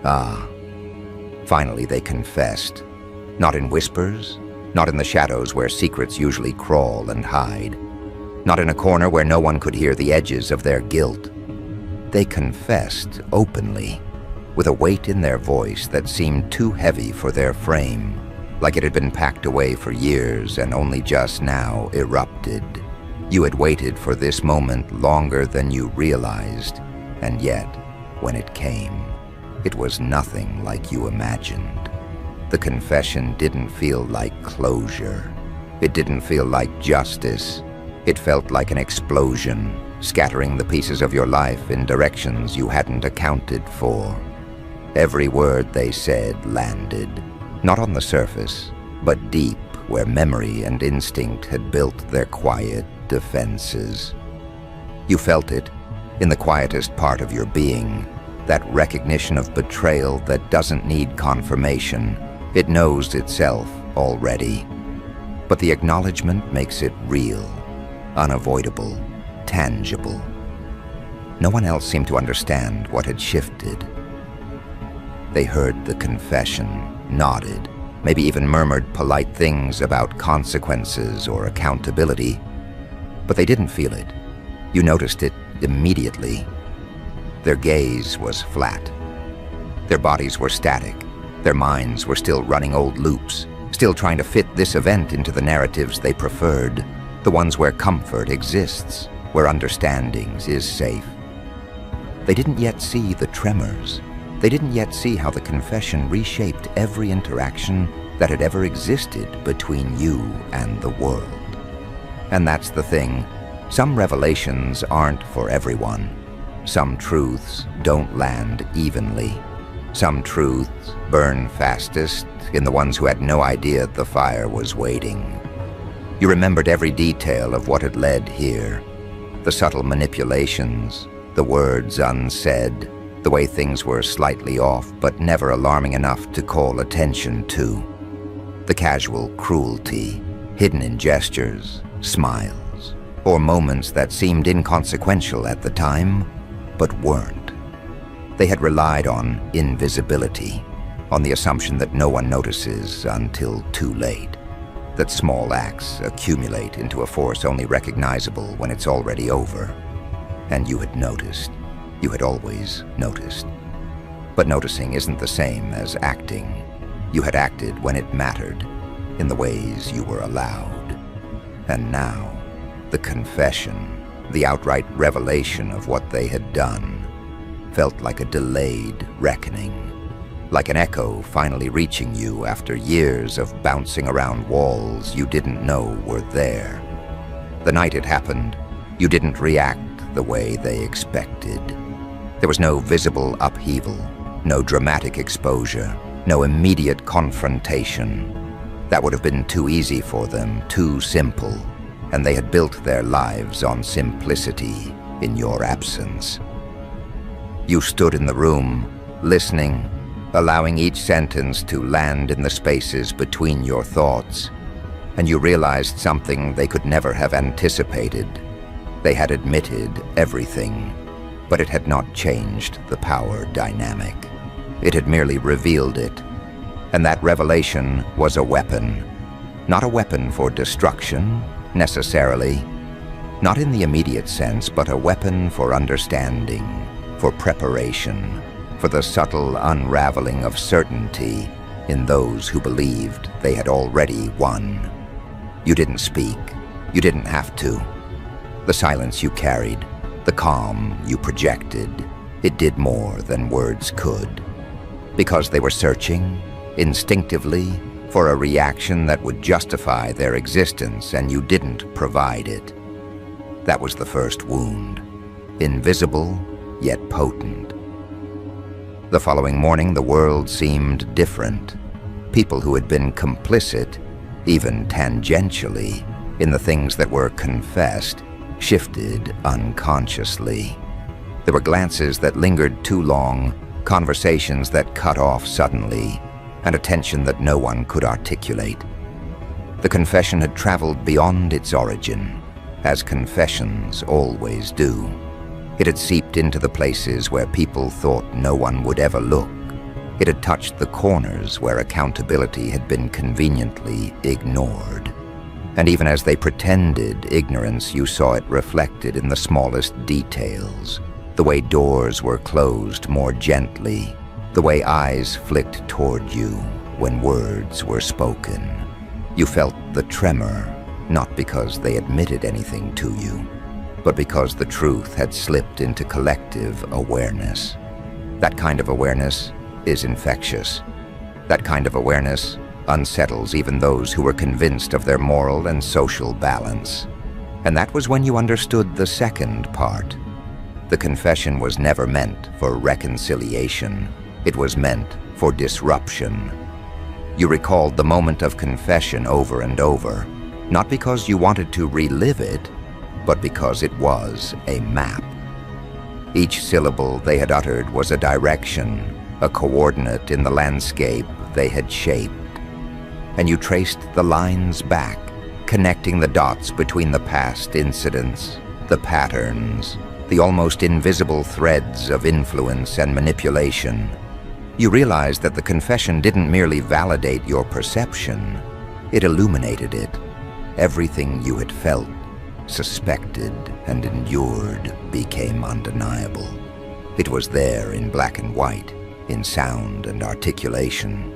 Ah, finally they confessed. Not in whispers, not in the shadows where secrets usually crawl and hide, not in a corner where no one could hear the edges of their guilt. They confessed openly, with a weight in their voice that seemed too heavy for their frame, like it had been packed away for years and only just now erupted. You had waited for this moment longer than you realized, and yet, when it came, it was nothing like you imagined. The confession didn't feel like closure. It didn't feel like justice. It felt like an explosion, scattering the pieces of your life in directions you hadn't accounted for. Every word they said landed, not on the surface, but deep where memory and instinct had built their quiet defenses. You felt it in the quietest part of your being, that recognition of betrayal that doesn't need confirmation. It knows itself already. But the acknowledgement makes it real, unavoidable, tangible. No one else seemed to understand what had shifted. They heard the confession, nodded, maybe even murmured polite things about consequences or accountability, but they didn't feel it. You noticed it immediately. Their gaze was flat. Their bodies were static. Their minds were still running old loops, still trying to fit this event into the narratives they preferred, the ones where comfort exists, where understandings is safe. They didn't yet see the tremors. They didn't yet see how the confession reshaped every interaction that had ever existed between you and the world. And that's the thing. Some revelations aren't for everyone. Some truths don't land evenly. Some truths burn fastest in the ones who had no idea the fire was waiting. You remembered every detail of what had led here. The subtle manipulations, the words unsaid, the way things were slightly off but never alarming enough to call attention to. The casual cruelty, hidden in gestures, smiles, or moments that seemed inconsequential at the time, but weren't. They had relied on invisibility, on the assumption that no one notices until too late, that small acts accumulate into a force only recognizable when it's already over. And you had noticed. You had always noticed. But noticing isn't the same as acting. You had acted when it mattered, in the ways you were allowed. And now, the confession, the outright revelation of what they had done, felt like a delayed reckoning, like an echo finally reaching you after years of bouncing around walls you didn't know were there. The night it happened, you didn't react the way they expected. There was no visible upheaval, no dramatic exposure, no immediate confrontation. That would have been too easy for them, too simple, and they had built their lives on simplicity in your absence. You stood in the room, listening, allowing each sentence to land in the spaces between your thoughts, and you realized something they could never have anticipated. They had admitted everything, but it had not changed the power dynamic. It had merely revealed it, and that revelation was a weapon. Not a weapon for destruction, necessarily. Not in the immediate sense, but a weapon for understanding, for preparation, for the subtle unraveling of certainty in those who believed they had already won. You didn't speak. You didn't have to. The silence you carried, the calm you projected, it did more than words could. Because they were searching, instinctively, for a reaction that would justify their existence, and you didn't provide it. That was the first wound. Invisible, yet potent. The following morning, the world seemed different. People who had been complicit, even tangentially, in the things that were confessed, shifted unconsciously. There were glances that lingered too long, conversations that cut off suddenly, and attention that no one could articulate. The confession had traveled beyond its origin, as confessions always do. It had seeped into the places where people thought no one would ever look, It had touched the corners where accountability had been conveniently ignored. And even as they pretended ignorance, you saw it reflected in the smallest details. The way doors were closed more gently, the way eyes flicked toward you when words were spoken. You felt the tremor, not because they admitted anything to you, but because the truth had slipped into collective awareness. That kind of awareness is infectious. That kind of awareness unsettles even those who were convinced of their moral and social balance. And that was when you understood the second part. The confession was never meant for reconciliation. It was meant for disruption. You recalled the moment of confession over and over, not because you wanted to relive it, but because it was a map. Each syllable they had uttered was a direction, a coordinate in the landscape they had shaped. And you traced the lines back, connecting the dots between the past incidents, the patterns, the almost invisible threads of influence and manipulation. You realized that the confession didn't merely validate your perception, it illuminated it. Everything you had felt, suspected, and endured became undeniable. It was there in black and white, in sound and articulation.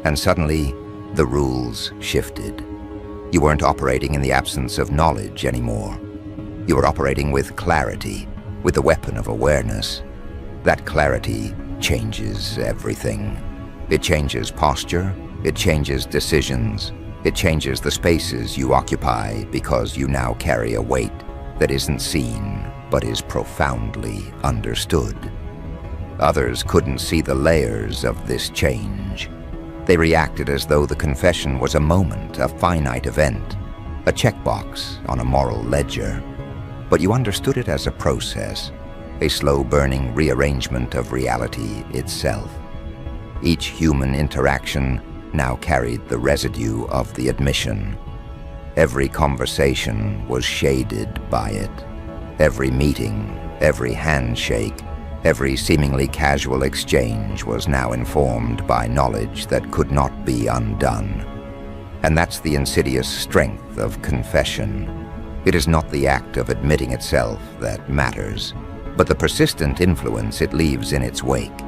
And suddenly, the rules shifted. You weren't operating in the absence of knowledge anymore. You were operating with clarity, with the weapon of awareness. That clarity changes everything. It changes posture, it changes decisions, it changes the spaces you occupy because you now carry a weight that isn't seen but is profoundly understood. Others couldn't see the layers of this change. They reacted as though the confession was a moment, a finite event, a checkbox on a moral ledger. But you understood it as a process, a slow-burning rearrangement of reality itself. Each human interaction now carried the residue of the admission. Every conversation was shaded by it. Every meeting, every handshake, every seemingly casual exchange was now informed by knowledge that could not be undone. And that's the insidious strength of confession. It is not the act of admitting itself that matters, but the persistent influence it leaves in its wake.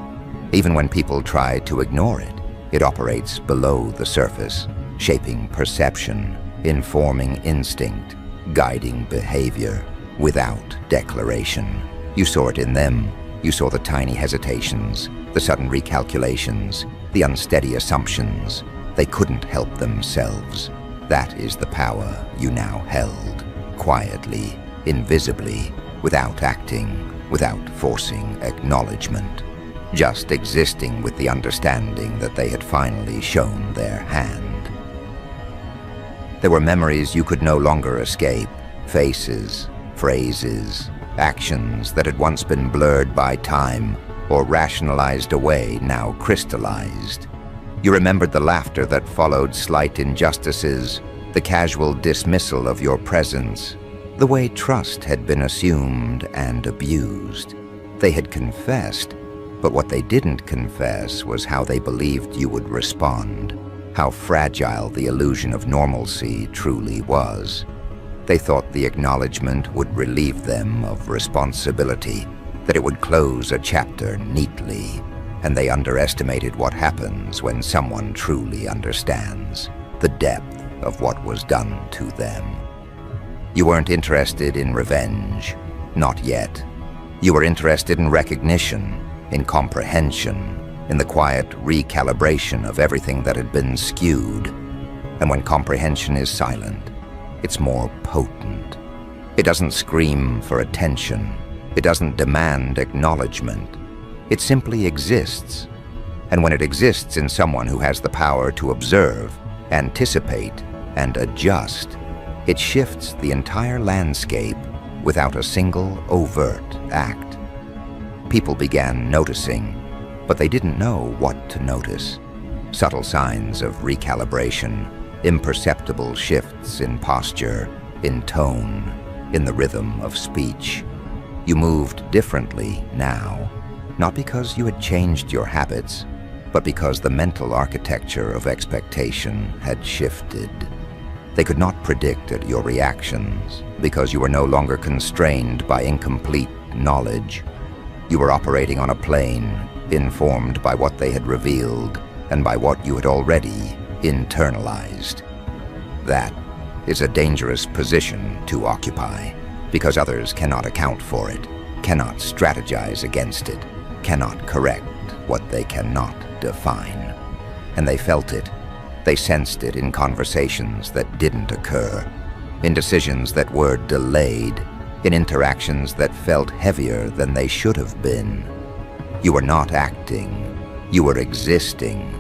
Even when people try to ignore it, it operates below the surface, shaping perception, informing instinct, guiding behavior, without declaration. You saw it in them. You saw the tiny hesitations, the sudden recalculations, the unsteady assumptions. They couldn't help themselves. That is the power you now held, quietly, invisibly, without acting, without forcing acknowledgement, just existing with the understanding that they had finally shown their hand. There were memories you could no longer escape, faces, phrases, actions that had once been blurred by time or rationalized away now crystallized. You remembered the laughter that followed slight injustices, the casual dismissal of your presence, the way trust had been assumed and abused. They had confessed, but what they didn't confess was how they believed you would respond, how fragile the illusion of normalcy truly was. They thought the acknowledgement would relieve them of responsibility, that it would close a chapter neatly, and they underestimated what happens when someone truly understands the depth of what was done to them. You weren't interested in revenge, not yet. You were interested in recognition, in comprehension, in the quiet recalibration of everything that had been skewed. And when comprehension is silent, it's more potent. It doesn't scream for attention. It doesn't demand acknowledgement. It simply exists. And when it exists in someone who has the power to observe, anticipate, and adjust, it shifts the entire landscape without a single overt act. People began noticing, but they didn't know what to notice. Subtle signs of recalibration, imperceptible shifts in posture, in tone, in the rhythm of speech. You moved differently now, not because you had changed your habits, but because the mental architecture of expectation had shifted. They could not predict your reactions because you were no longer constrained by incomplete knowledge. You were operating on a plane informed by what they had revealed and by what you had already internalized. That is a dangerous position to occupy because others cannot account for it, cannot strategize against it, cannot correct what they cannot define. And they felt it. They sensed it in conversations that didn't occur, in decisions that were delayed, in interactions that felt heavier than they should have been. You were not acting, you were existing.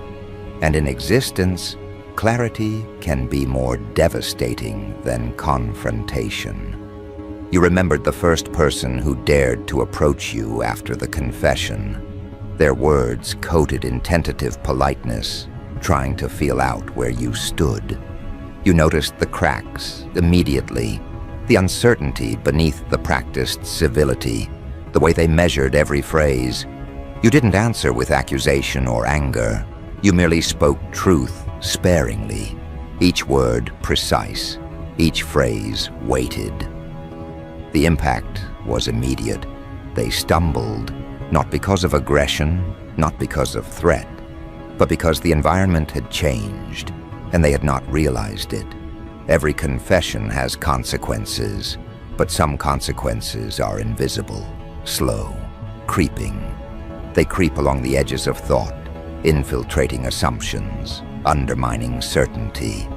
And in existence, clarity can be more devastating than confrontation. You remembered the first person who dared to approach you after the confession, their words coated in tentative politeness, trying to feel out where you stood. You noticed the cracks immediately, the uncertainty beneath the practiced civility, the way they measured every phrase. You didn't answer with accusation or anger. You merely spoke truth sparingly, each word precise, each phrase weighted. The impact was immediate. They stumbled, not because of aggression, not because of threat, but because the environment had changed, and they had not realized it. Every confession has consequences, but some consequences are invisible, slow, creeping. They creep along the edges of thought, infiltrating assumptions, undermining certainty.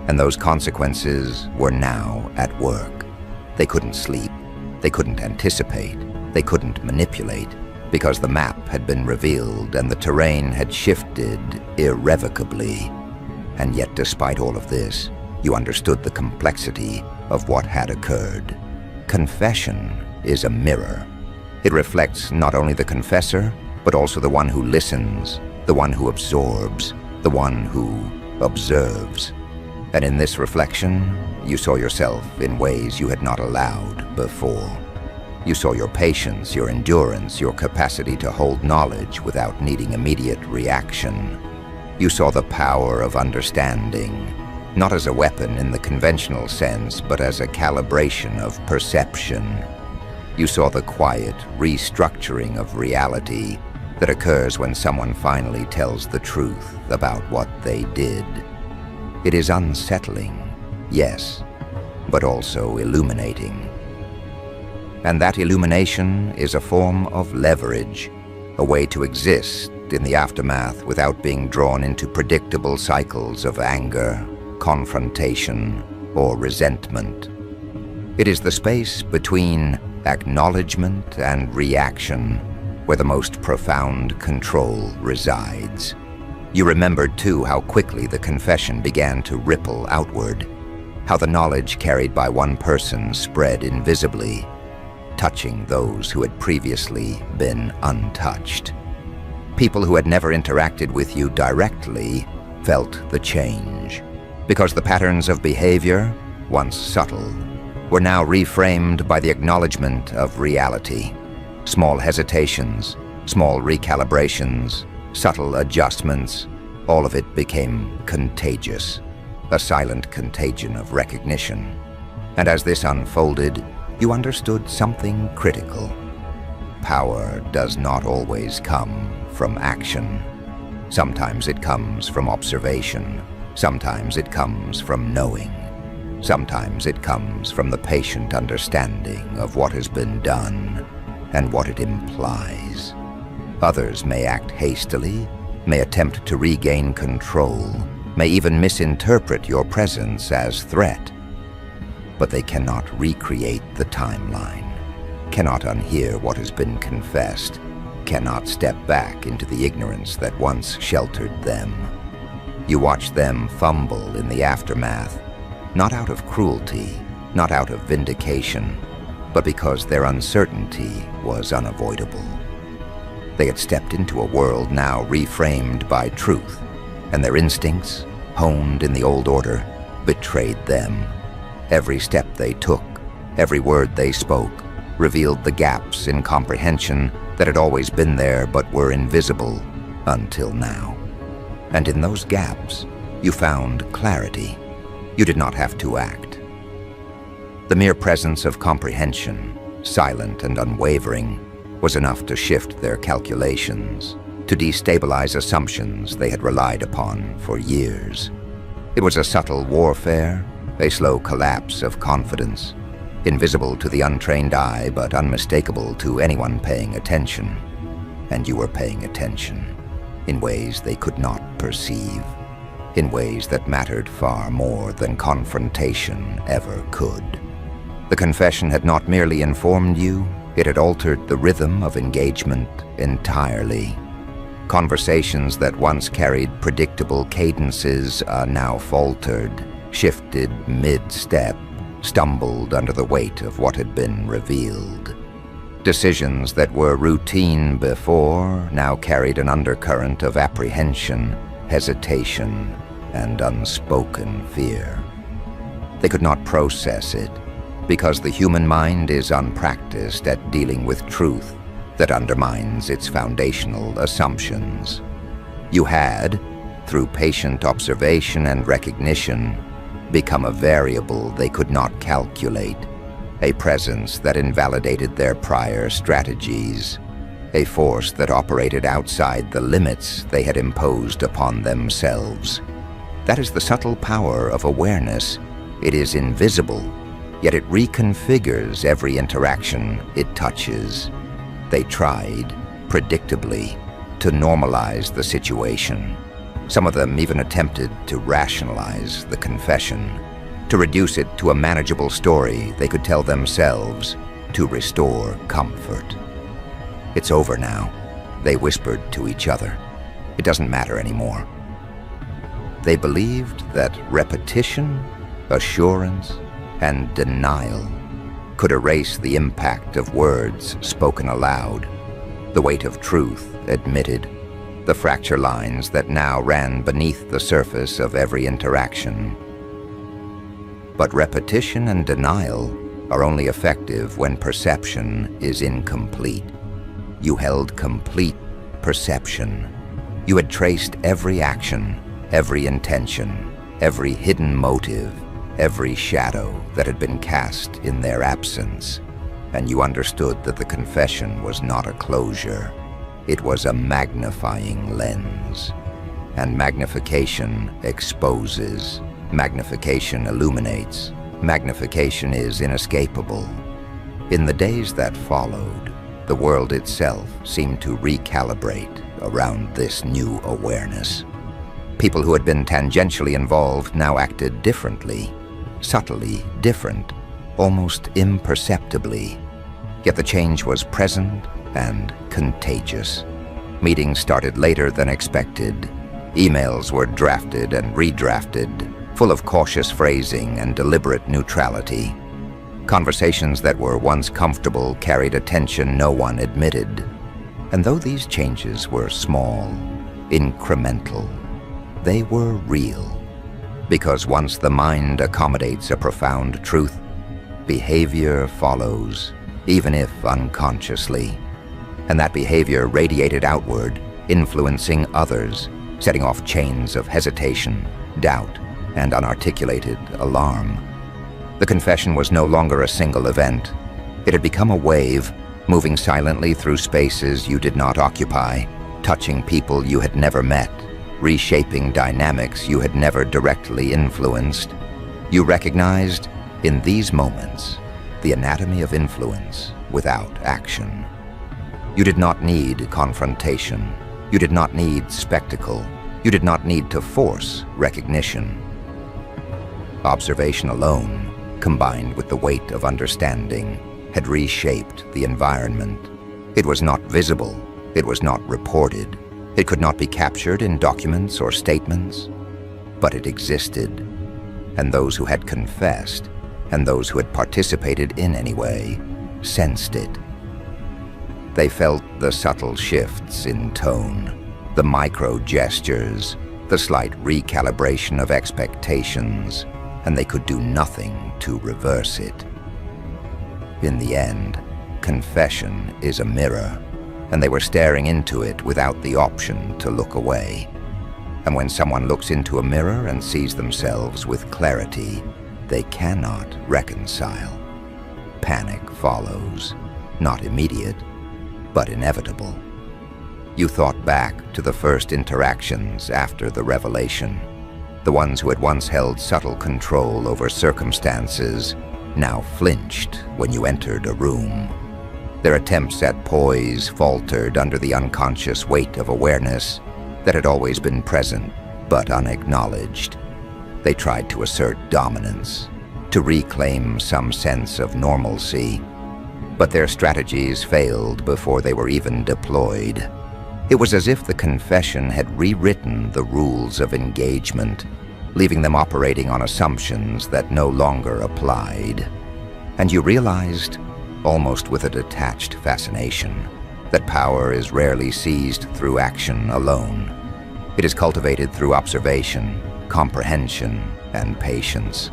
And those consequences were now at work. They couldn't sleep, they couldn't anticipate, they couldn't manipulate, because the map had been revealed and the terrain had shifted irrevocably. And yet, despite all of this, you understood the complexity of what had occurred. Confession is a mirror. It reflects not only the confessor, but also the one who listens, the one who absorbs, the one who observes. And in this reflection, you saw yourself in ways you had not allowed before. You saw your patience, your endurance, your capacity to hold knowledge without needing immediate reaction. You saw the power of understanding, not as a weapon in the conventional sense, but as a calibration of perception. You saw the quiet restructuring of reality that occurs when someone finally tells the truth about what they did. It is unsettling, yes, but also illuminating. And that illumination is a form of leverage, a way to exist in the aftermath without being drawn into predictable cycles of anger, confrontation, or resentment. It is the space between acknowledgement and reaction where the most profound control resides. You remembered, too, how quickly the confession began to ripple outward, how the knowledge carried by one person spread invisibly, touching those who had previously been untouched. People who had never interacted with you directly felt the change, because the patterns of behavior, once subtle, were now reframed by the acknowledgement of reality. Small hesitations, small recalibrations, subtle adjustments, all of it became contagious, a silent contagion of recognition. And as this unfolded, you understood something critical. Power does not always come from action. Sometimes it comes from observation. Sometimes it comes from knowing. Sometimes it comes from the patient understanding of what has been done and what it implies. Others may act hastily, may attempt to regain control, may even misinterpret your presence as threat. But they cannot recreate the timeline, cannot unhear what has been confessed, cannot step back into the ignorance that once sheltered them. You watch them fumble in the aftermath, not out of cruelty, not out of vindication, but because their uncertainty was unavoidable. They had stepped into a world now reframed by truth, and their instincts, honed in the old order, betrayed them. Every step they took, every word they spoke, revealed the gaps in comprehension that had always been there but were invisible, until now. And in those gaps, you found clarity. You did not have to act. The mere presence of comprehension, silent and unwavering, was enough to shift their calculations, to destabilize assumptions they had relied upon for years. It was a subtle warfare, a slow collapse of confidence, invisible to the untrained eye but unmistakable to anyone paying attention. And you were paying attention in ways they could not perceive, in ways that mattered far more than confrontation ever could. The confession had not merely informed you, it had altered the rhythm of engagement entirely. Conversations that once carried predictable cadences now faltered, shifted mid-step, stumbled under the weight of what had been revealed. Decisions that were routine before now carried an undercurrent of apprehension, hesitation, and unspoken fear. They could not process it, because the human mind is unpracticed at dealing with truth that undermines its foundational assumptions. You had, through patient observation and recognition, become a variable they could not calculate, a presence that invalidated their prior strategies, a force that operated outside the limits they had imposed upon themselves. That is the subtle power of awareness. It is invisible, yet it reconfigures every interaction it touches. They tried, predictably, to normalize the situation. Some of them even attempted to rationalize the confession, to reduce it to a manageable story they could tell themselves, to restore comfort. "It's over now," they whispered to each other. "It doesn't matter anymore." They believed that repetition, assurance, and denial could erase the impact of words spoken aloud, the weight of truth admitted, the fracture lines that now ran beneath the surface of every interaction. But repetition and denial are only effective when perception is incomplete. You held complete perception. You had traced every action, every intention, every hidden motive, every shadow that had been cast in their absence, and you understood that the confession was not a closure. It was a magnifying lens. And magnification exposes. Magnification illuminates. Magnification is inescapable. In the days that followed, the world itself seemed to recalibrate around this new awareness. People who had been tangentially involved now acted differently, subtly different, almost imperceptibly. Yet the change was present and contagious. Meetings started later than expected. Emails were drafted and redrafted, full of cautious phrasing and deliberate neutrality. Conversations that were once comfortable carried a tension no one admitted. And though these changes were small, incremental, they were real. Because once the mind accommodates a profound truth, behavior follows, even if unconsciously. And that behavior radiated outward, influencing others, setting off chains of hesitation, doubt, and unarticulated alarm. The confession was no longer a single event. It had become a wave, moving silently through spaces you did not occupy, touching people you had never met, reshaping dynamics you had never directly influenced. You recognized, in these moments, the anatomy of influence without action. You did not need confrontation. You did not need spectacle. You did not need to force recognition. Observation alone, combined with the weight of understanding, had reshaped the environment. It was not visible. It was not reported. It could not be captured in documents or statements, but it existed. And those who had confessed, and those who had participated in any way, sensed it. They felt the subtle shifts in tone, the micro gestures, the slight recalibration of expectations, and they could do nothing to reverse it. In the end, confession is a mirror, and they were staring into it without the option to look away. And when someone looks into a mirror and sees themselves with clarity, they cannot reconcile. Panic follows, not immediate, but inevitable. You thought back to the first interactions after the revelation. The ones who had once held subtle control over circumstances now flinched when you entered a room. Their attempts at poise faltered under the unconscious weight of awareness that had always been present but unacknowledged. They tried to assert dominance, to reclaim some sense of normalcy, but their strategies failed before they were even deployed. It was as if the confession had rewritten the rules of engagement, leaving them operating on assumptions that no longer applied. And you realized, almost with a detached fascination, that power is rarely seized through action alone. It is cultivated through observation, comprehension, and patience.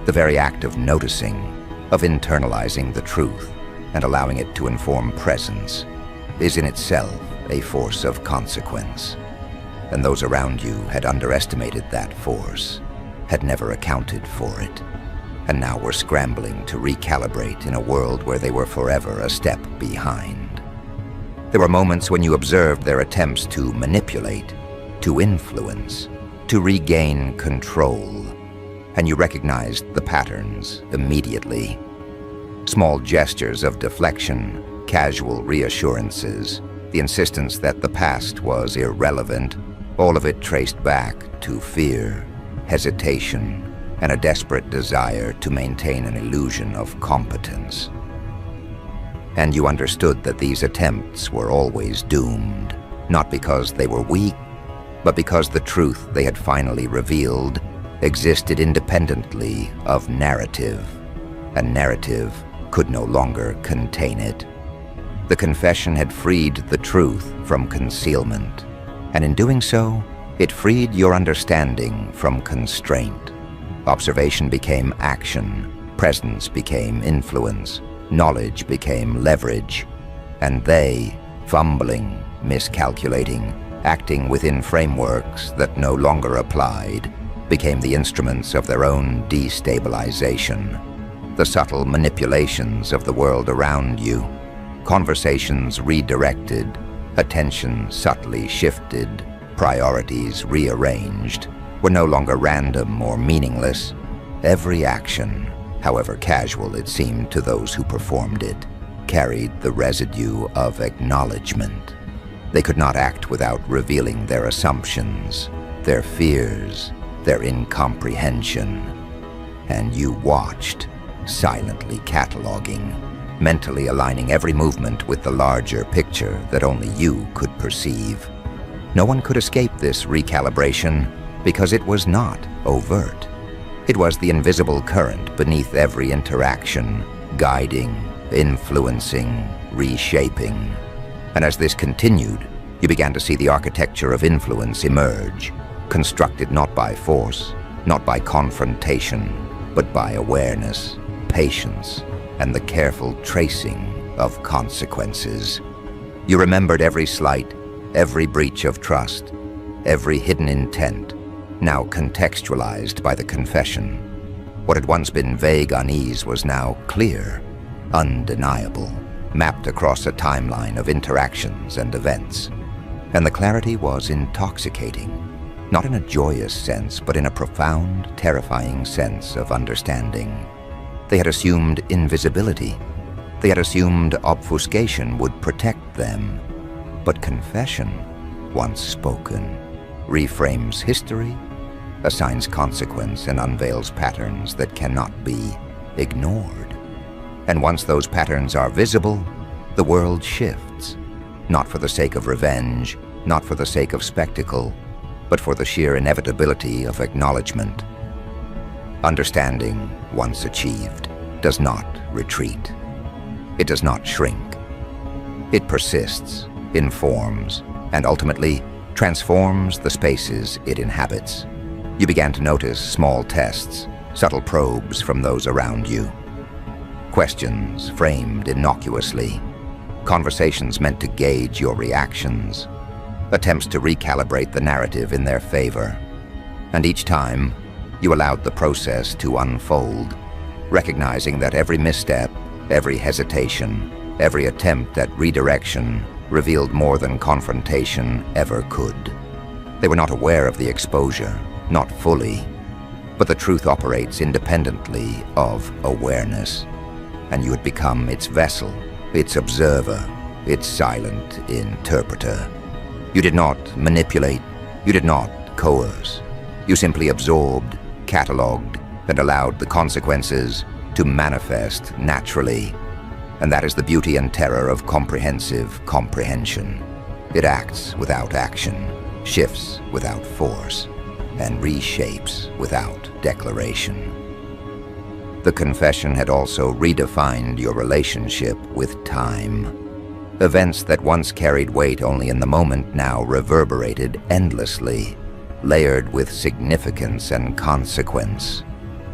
The very act of noticing, of internalizing the truth, and allowing it to inform presence, is in itself a force of consequence. And those around you had underestimated that force, had never accounted for it, and now were scrambling to recalibrate in a world where they were forever a step behind. There were moments when you observed their attempts to manipulate, to influence, to regain control, and you recognized the patterns immediately. Small gestures of deflection, casual reassurances, the insistence that the past was irrelevant, all of it traced back to fear, hesitation, and a desperate desire to maintain an illusion of competence. And you understood that these attempts were always doomed, not because they were weak, but because the truth they had finally revealed existed independently of narrative, and narrative could no longer contain it. The confession had freed the truth from concealment, and in doing so, it freed your understanding from constraint. Observation became action, presence became influence, knowledge became leverage, and they, fumbling, miscalculating, acting within frameworks that no longer applied, became the instruments of their own destabilization. The subtle manipulations of the world around you, conversations redirected, attention subtly shifted, priorities rearranged, were no longer random or meaningless. Every action, however casual it seemed to those who performed it, carried the residue of acknowledgement. They could not act without revealing their assumptions, their fears, their incomprehension. And you watched, silently cataloging, mentally aligning every movement with the larger picture that only you could perceive. No one could escape this recalibration because it was not overt. It was the invisible current beneath every interaction, guiding, influencing, reshaping. And as this continued, you began to see the architecture of influence emerge, constructed not by force, not by confrontation, but by awareness, patience, and the careful tracing of consequences. You remembered every slight, every breach of trust, every hidden intent, now contextualized by the confession. What had once been vague unease was now clear, undeniable, mapped across a timeline of interactions and events. And the clarity was intoxicating, not in a joyous sense, but in a profound, terrifying sense of understanding. They had assumed invisibility. They had assumed obfuscation would protect them. But confession, once spoken, reframes history, assigns consequence, and unveils patterns that cannot be ignored. And once those patterns are visible, the world shifts, not for the sake of revenge, not for the sake of spectacle, but for the sheer inevitability of acknowledgement. Understanding, once achieved, does not retreat. It does not shrink. It persists, informs, and ultimately transforms the spaces it inhabits. You began to notice small tests, subtle probes from those around you. Questions framed innocuously. conversations meant to gauge your reactions, attempts to recalibrate the narrative in their favor. And each time, you allowed the process to unfold, recognizing that every misstep, every hesitation, every attempt at redirection revealed more than confrontation ever could. They were not aware of the exposure, not fully, but the truth operates independently of awareness, and you had become its vessel, its observer, its silent interpreter. You did not manipulate, you did not coerce. You simply absorbed, catalogued, and allowed the consequences to manifest naturally. And that is the beauty and terror of comprehensive comprehension. It acts without action, shifts without force, and reshapes without declaration. The confession had also redefined your relationship with time. Events that once carried weight only in the moment now reverberated endlessly, layered with significance and consequence.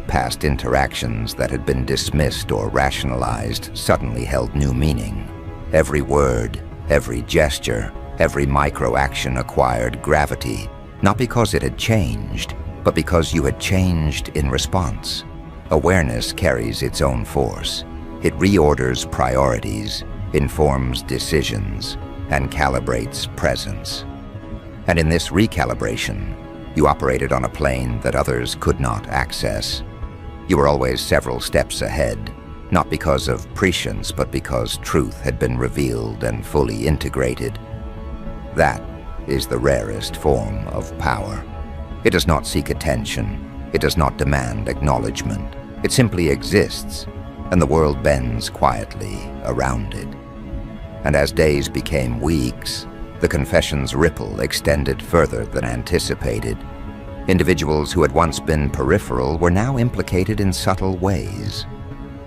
Past interactions that had been dismissed or rationalized suddenly held new meaning. Every word, every gesture, every micro-action acquired gravity, not because it had changed, but because you had changed in response. Awareness carries its own force. It reorders priorities, informs decisions, and calibrates presence. And in this recalibration, you operated on a plane that others could not access. You were always several steps ahead, not because of prescience, but because truth had been revealed and fully integrated. That is the rarest form of power. It does not seek attention. It does not demand acknowledgement. It simply exists, and the world bends quietly around it. And as days became weeks, the confession's ripple extended further than anticipated. Individuals who had once been peripheral were now implicated in subtle ways.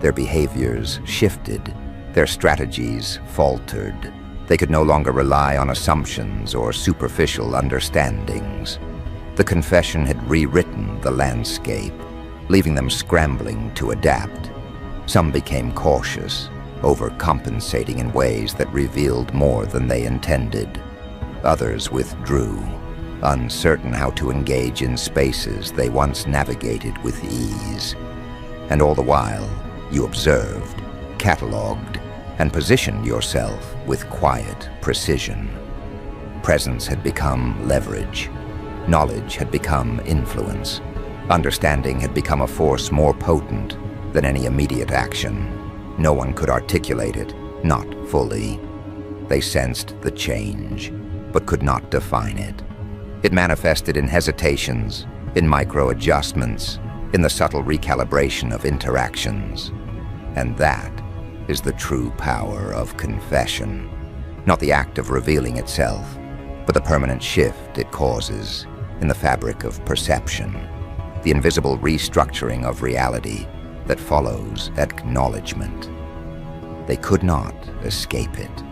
Their behaviors shifted, their strategies faltered. They could no longer rely on assumptions or superficial understandings. The confession had rewritten the landscape, leaving them scrambling to adapt. Some became cautious, overcompensating in ways that revealed more than they intended. Others withdrew, uncertain how to engage in spaces they once navigated with ease. And all the while, you observed, catalogued, and positioned yourself with quiet precision. Presence had become leverage. Knowledge had become influence. Understanding had become a force more potent than any immediate action. No one could articulate it, not fully. They sensed the change, but could not define it. It manifested in hesitations, in micro-adjustments, in the subtle recalibration of interactions. And that is the true power of confession. Not the act of revealing itself, but the permanent shift it causes in the fabric of perception, the invisible restructuring of reality that follows acknowledgement. They could not escape it.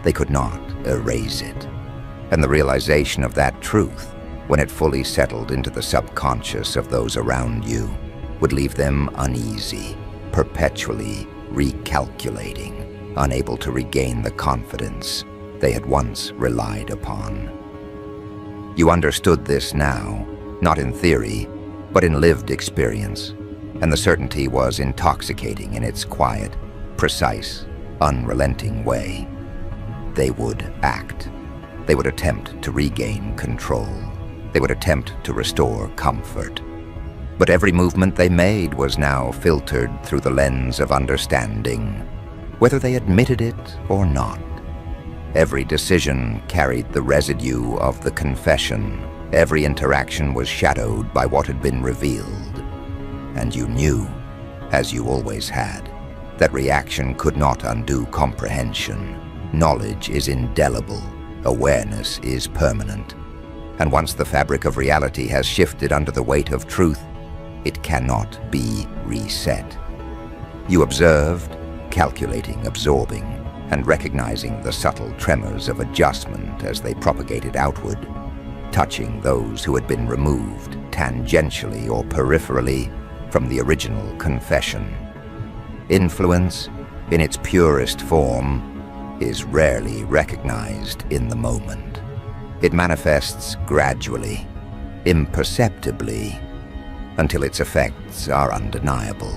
They could not erase it. And the realization of that truth, when it fully settled into the subconscious of those around you, would leave them uneasy, perpetually recalculating, unable to regain the confidence they had once relied upon. You understood this now, not in theory, but in lived experience, and the certainty was intoxicating in its quiet, precise, unrelenting way. They would act. They would attempt to regain control. They would attempt to restore comfort. But every movement they made was now filtered through the lens of understanding, whether they admitted it or not. Every decision carried the residue of the confession. Every interaction was shadowed by what had been revealed. And you knew, as you always had, that reaction could not undo comprehension. Knowledge is indelible. Awareness is permanent. And once the fabric of reality has shifted under the weight of truth, it cannot be reset. You observed, calculating, absorbing, and recognizing the subtle tremors of adjustment as they propagated outward, touching those who had been removed tangentially or peripherally from the original confession. Influence, in its purest form, is rarely recognized in the moment. It manifests gradually, imperceptibly, until its effects are undeniable,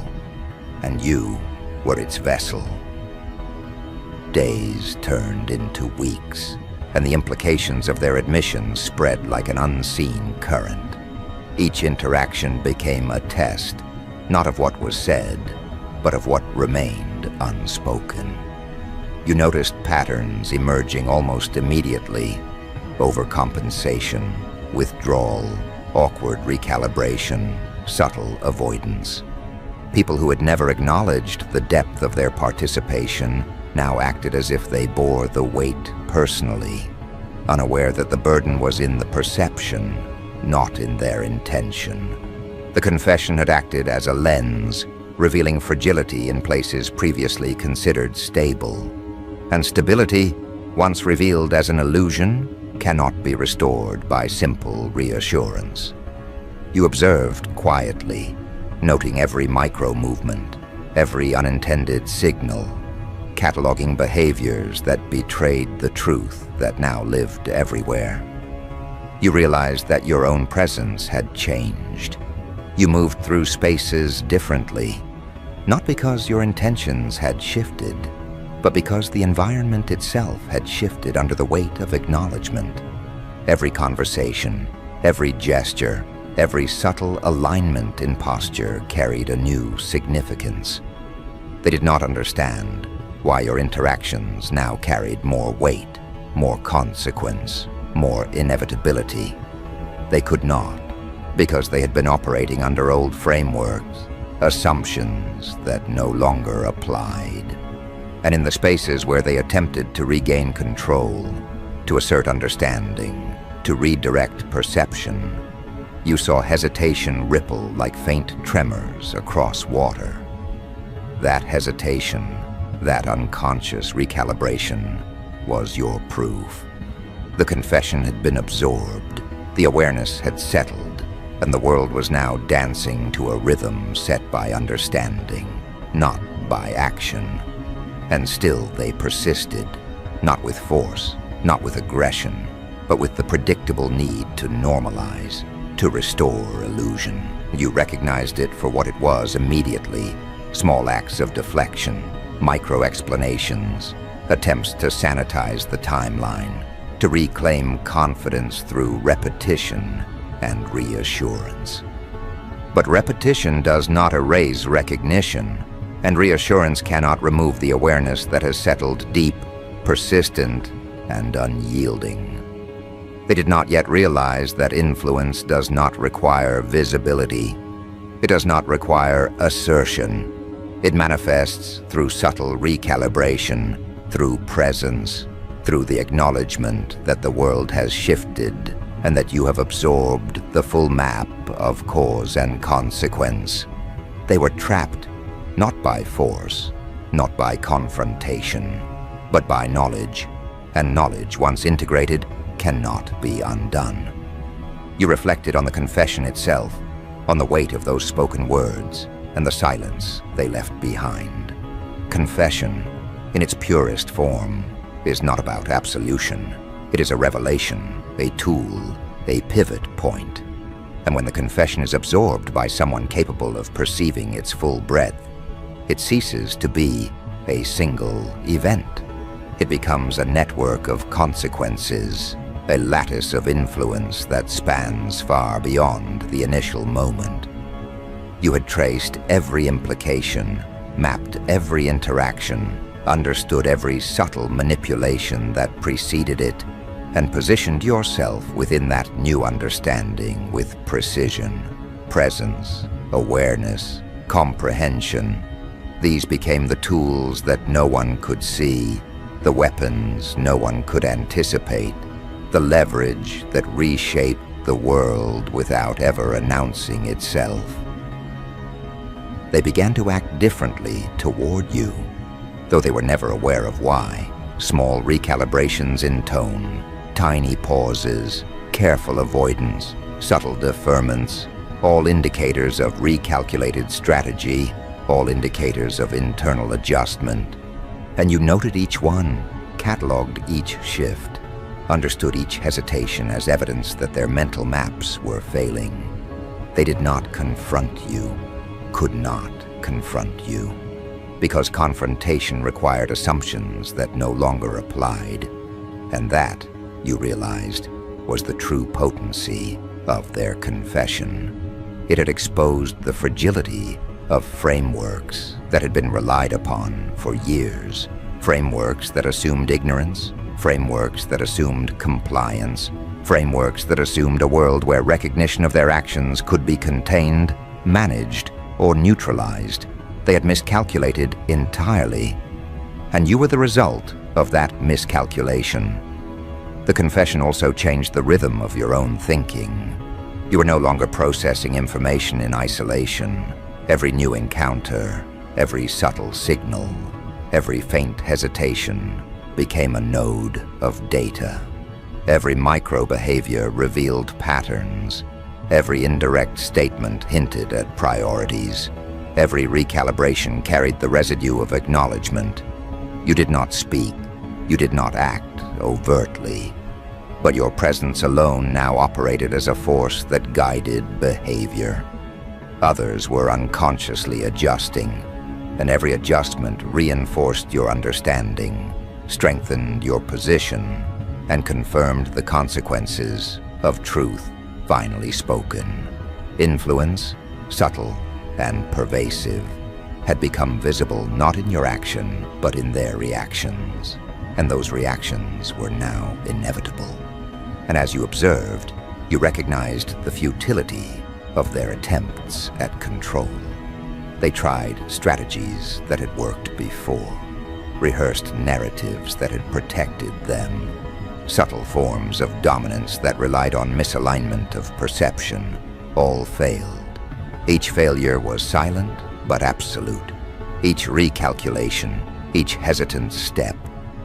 and you were its vessel. Days turned into weeks, and the implications of their admission spread like an unseen current. Each interaction became a test, not of what was said, but of what remained unspoken. You noticed patterns emerging almost immediately: overcompensation, withdrawal, awkward recalibration, subtle avoidance. People who had never acknowledged the depth of their participation now acted as if they bore the weight personally, unaware that the burden was in the perception, not in their intention. The confession had acted as a lens, revealing fragility in places previously considered stable. And stability, once revealed as an illusion, cannot be restored by simple reassurance. You observed quietly, noting every micro-movement, every unintended signal, cataloging behaviors that betrayed the truth that now lived everywhere. You realized that your own presence had changed. You moved through spaces differently, not because your intentions had shifted, but because the environment itself had shifted under the weight of acknowledgement. Every conversation, every gesture, every subtle alignment in posture carried a new significance. They did not understand why your interactions now carried more weight, more consequence, more inevitability. They could not, because they had been operating under old frameworks, assumptions that no longer applied. And in the spaces where they attempted to regain control, to assert understanding, to redirect perception, you saw hesitation ripple like faint tremors across water. That hesitation, that unconscious recalibration, was your proof. The confession had been absorbed, the awareness had settled, and the world was now dancing to a rhythm set by understanding, not by action. And still they persisted, not with force, not with aggression, but with the predictable need to normalize, to restore illusion. You recognized it for what it was immediately: small acts of deflection, micro-explanations, attempts to sanitize the timeline, to reclaim confidence through repetition and reassurance. But repetition does not erase recognition, and reassurance cannot remove the awareness that has settled deep, persistent, and unyielding. They did not yet realize that influence does not require visibility. It does not require assertion. It manifests through subtle recalibration, through presence, through the acknowledgement that the world has shifted and that you have absorbed the full map of cause and consequence. They were trapped, not by force, not by confrontation, but by knowledge, and knowledge, once integrated, cannot be undone. You reflected on the confession itself, on the weight of those spoken words, and the silence they left behind. Confession, in its purest form, is not about absolution. It is a revelation, a tool, a pivot point. And when the confession is absorbed by someone capable of perceiving its full breadth, it ceases to be a single event. It becomes a network of consequences, a lattice of influence that spans far beyond the initial moment. You had traced every implication, mapped every interaction, understood every subtle manipulation that preceded it, and positioned yourself within that new understanding with precision, presence, awareness, comprehension. These became the tools that no one could see, the weapons no one could anticipate, the leverage that reshaped the world without ever announcing itself. They began to act differently toward you, though they were never aware of why. Small recalibrations in tone, tiny pauses, careful avoidance, subtle deferments, all indicators of recalculated strategy, all indicators of internal adjustment. And you noted each one, cataloged each shift, understood each hesitation as evidence that their mental maps were failing. They did not confront you, could not confront you, because confrontation required assumptions that no longer applied. And that, you realized, was the true potency of their confession. It had exposed the fragility of frameworks that had been relied upon for years. Frameworks that assumed ignorance, frameworks that assumed compliance, frameworks that assumed a world where recognition of their actions could be contained, managed, or neutralized. They had miscalculated entirely, and you were the result of that miscalculation. The confession also changed the rhythm of your own thinking. You were no longer processing information in isolation. Every new encounter, every subtle signal, every faint hesitation became a node of data. Every micro-behavior revealed patterns. Every indirect statement hinted at priorities. Every recalibration carried the residue of acknowledgement. You did not speak, you did not act overtly, but your presence alone now operated as a force that guided behavior. Others were unconsciously adjusting, and every adjustment reinforced your understanding, strengthened your position, and confirmed the consequences of truth finally spoken. Influence, subtle and pervasive, had become visible not in your action, but in their reactions. And those reactions were now inevitable. And as you observed, you recognized the futility of their attempts at control. They tried strategies that had worked before, rehearsed narratives that had protected them, subtle forms of dominance that relied on misalignment of perception. All failed. Each failure was silent but absolute. Each recalculation, each hesitant step,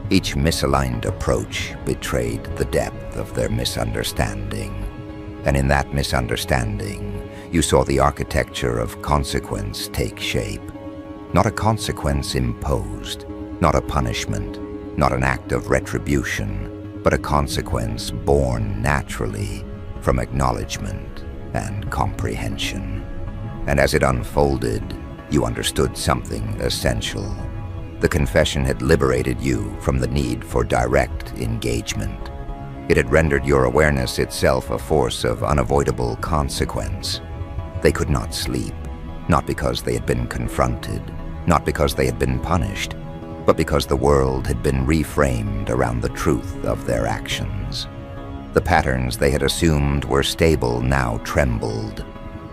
each misaligned approach betrayed the depth of their misunderstanding. And in that misunderstanding, you saw the architecture of consequence take shape. Not a consequence imposed, not a punishment, not an act of retribution, but a consequence born naturally from acknowledgement and comprehension. And as it unfolded, you understood something essential. The confession had liberated you from the need for direct engagement. It had rendered your awareness itself a force of unavoidable consequence. They could not sleep, not because they had been confronted, not because they had been punished, but because the world had been reframed around the truth of their actions. The patterns they had assumed were stable now trembled.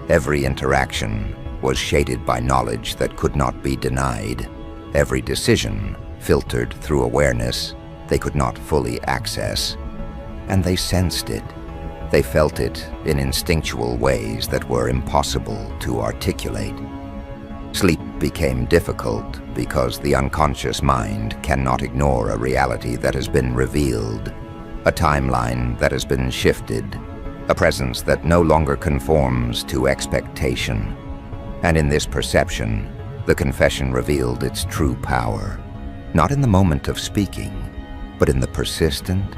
Every interaction was shaded by knowledge that could not be denied. Every decision filtered through awareness they could not fully access. And they sensed it. They felt it in instinctual ways that were impossible to articulate. Sleep became difficult because the unconscious mind cannot ignore a reality that has been revealed, a timeline that has been shifted, a presence that no longer conforms to expectation. And in this perception, the confession revealed its true power, not in the moment of speaking, but in the persistent,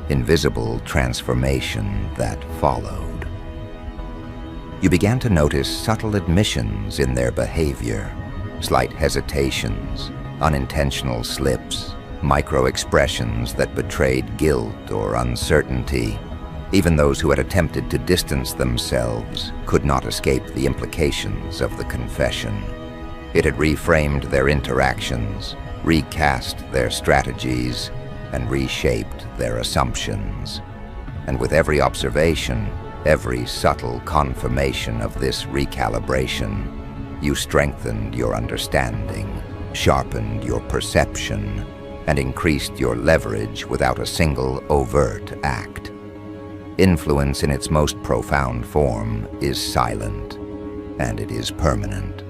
invisible transformation that followed. You began to notice subtle admissions in their behavior, slight hesitations, unintentional slips, micro-expressions that betrayed guilt or uncertainty. Even those who had attempted to distance themselves could not escape the implications of the confession. It had reframed their interactions, recast their strategies, and reshaped their assumptions. And with every observation, every subtle confirmation of this recalibration, you strengthened your understanding, sharpened your perception, and increased your leverage without a single overt act. Influence in its most profound form is silent, and it is permanent.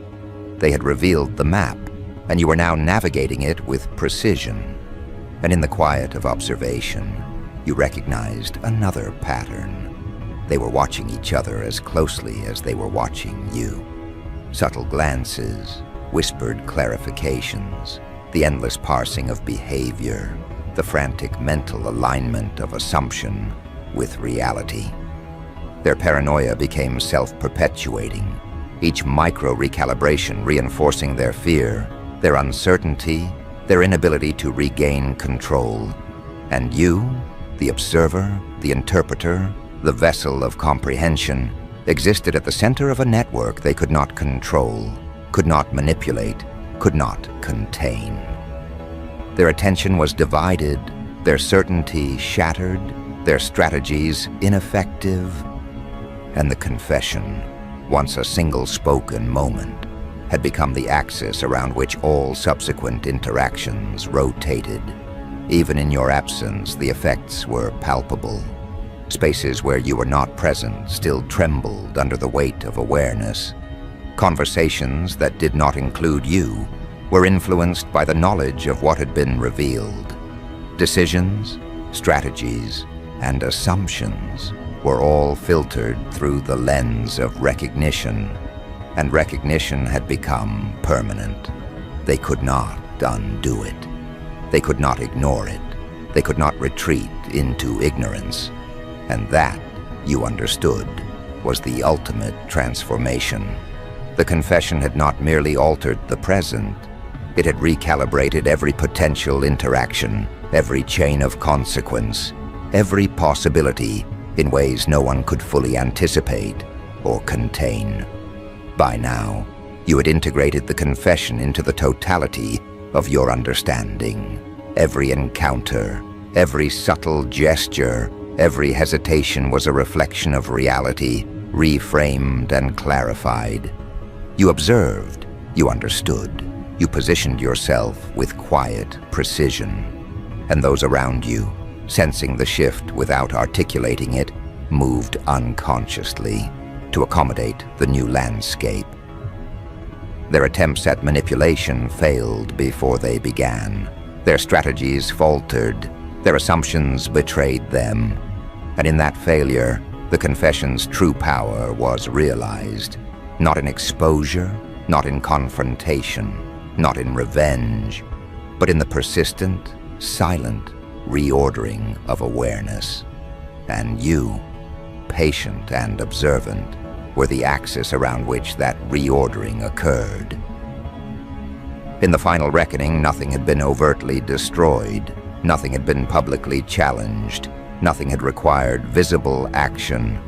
They had revealed the map, and you were now navigating it with precision. And in the quiet of observation, you recognized another pattern. They were watching each other as closely as they were watching you. Subtle glances, whispered clarifications, the endless parsing of behavior. the frantic mental alignment of assumption with reality. Their paranoia became self-perpetuating, each micro-recalibration reinforcing their fear, their uncertainty, their inability to regain control. And you, the observer, the interpreter, the vessel of comprehension, existed at the center of a network they could not control, could not manipulate, could not contain. Their attention was divided, their certainty shattered, their strategies ineffective, and the confession, once a single spoken moment, had become the axis around which all subsequent interactions rotated. Even in your absence, the effects were palpable. Spaces where you were not present still trembled under the weight of awareness. Conversations that did not include you were influenced by the knowledge of what had been revealed. Decisions, strategies, and assumptions were all filtered through the lens of recognition, and recognition had become permanent. They could not undo it. They could not ignore it. They could not retreat into ignorance. And that, you understood, was the ultimate transformation. The confession had not merely altered the present, it had recalibrated every potential interaction, every chain of consequence, every possibility in ways no one could fully anticipate or contain. By now, you had integrated the confession into the totality of your understanding. Every encounter, every subtle gesture, every hesitation was a reflection of reality, reframed and clarified. You observed, you understood, you positioned yourself with quiet precision, and those around you, sensing the shift without articulating it, moved unconsciously to accommodate the new landscape. Their attempts at manipulation failed before they began. Their strategies faltered, their assumptions betrayed them, and in that failure, the confession's true power was realized, not in exposure, not in confrontation, not in revenge, but in the persistent, silent reordering of awareness. And you, patient and observant, were the axis around which that reordering occurred. In the final reckoning, nothing had been overtly destroyed, nothing had been publicly challenged, nothing had required visible action,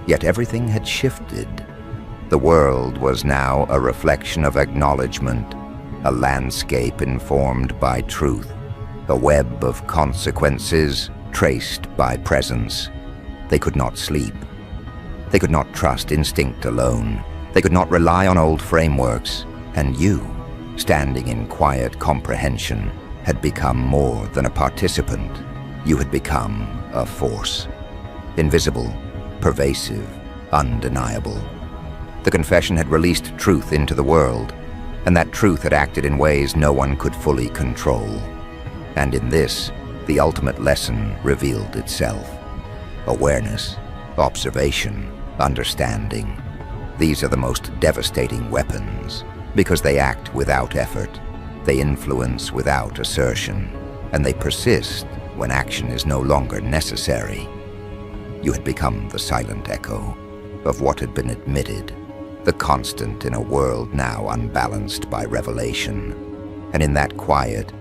yet everything had shifted. The world was now a reflection of acknowledgement, a landscape informed by truth, a web of consequences traced by presence. They could not sleep. They could not trust instinct alone. They could not rely on old frameworks. And you, standing in quiet comprehension, had become more than a participant. You had become a force. Invisible, pervasive, undeniable. The confession had released truth into the world, and that truth had acted in ways no one could fully control. And in this, the ultimate lesson revealed itself. Awareness, observation, understanding. These are the most devastating weapons, because they act without effort, they influence without assertion, and they persist when action is no longer necessary. You had become the silent echo of what had been admitted, the constant in a world now unbalanced by revelation. And in that quiet,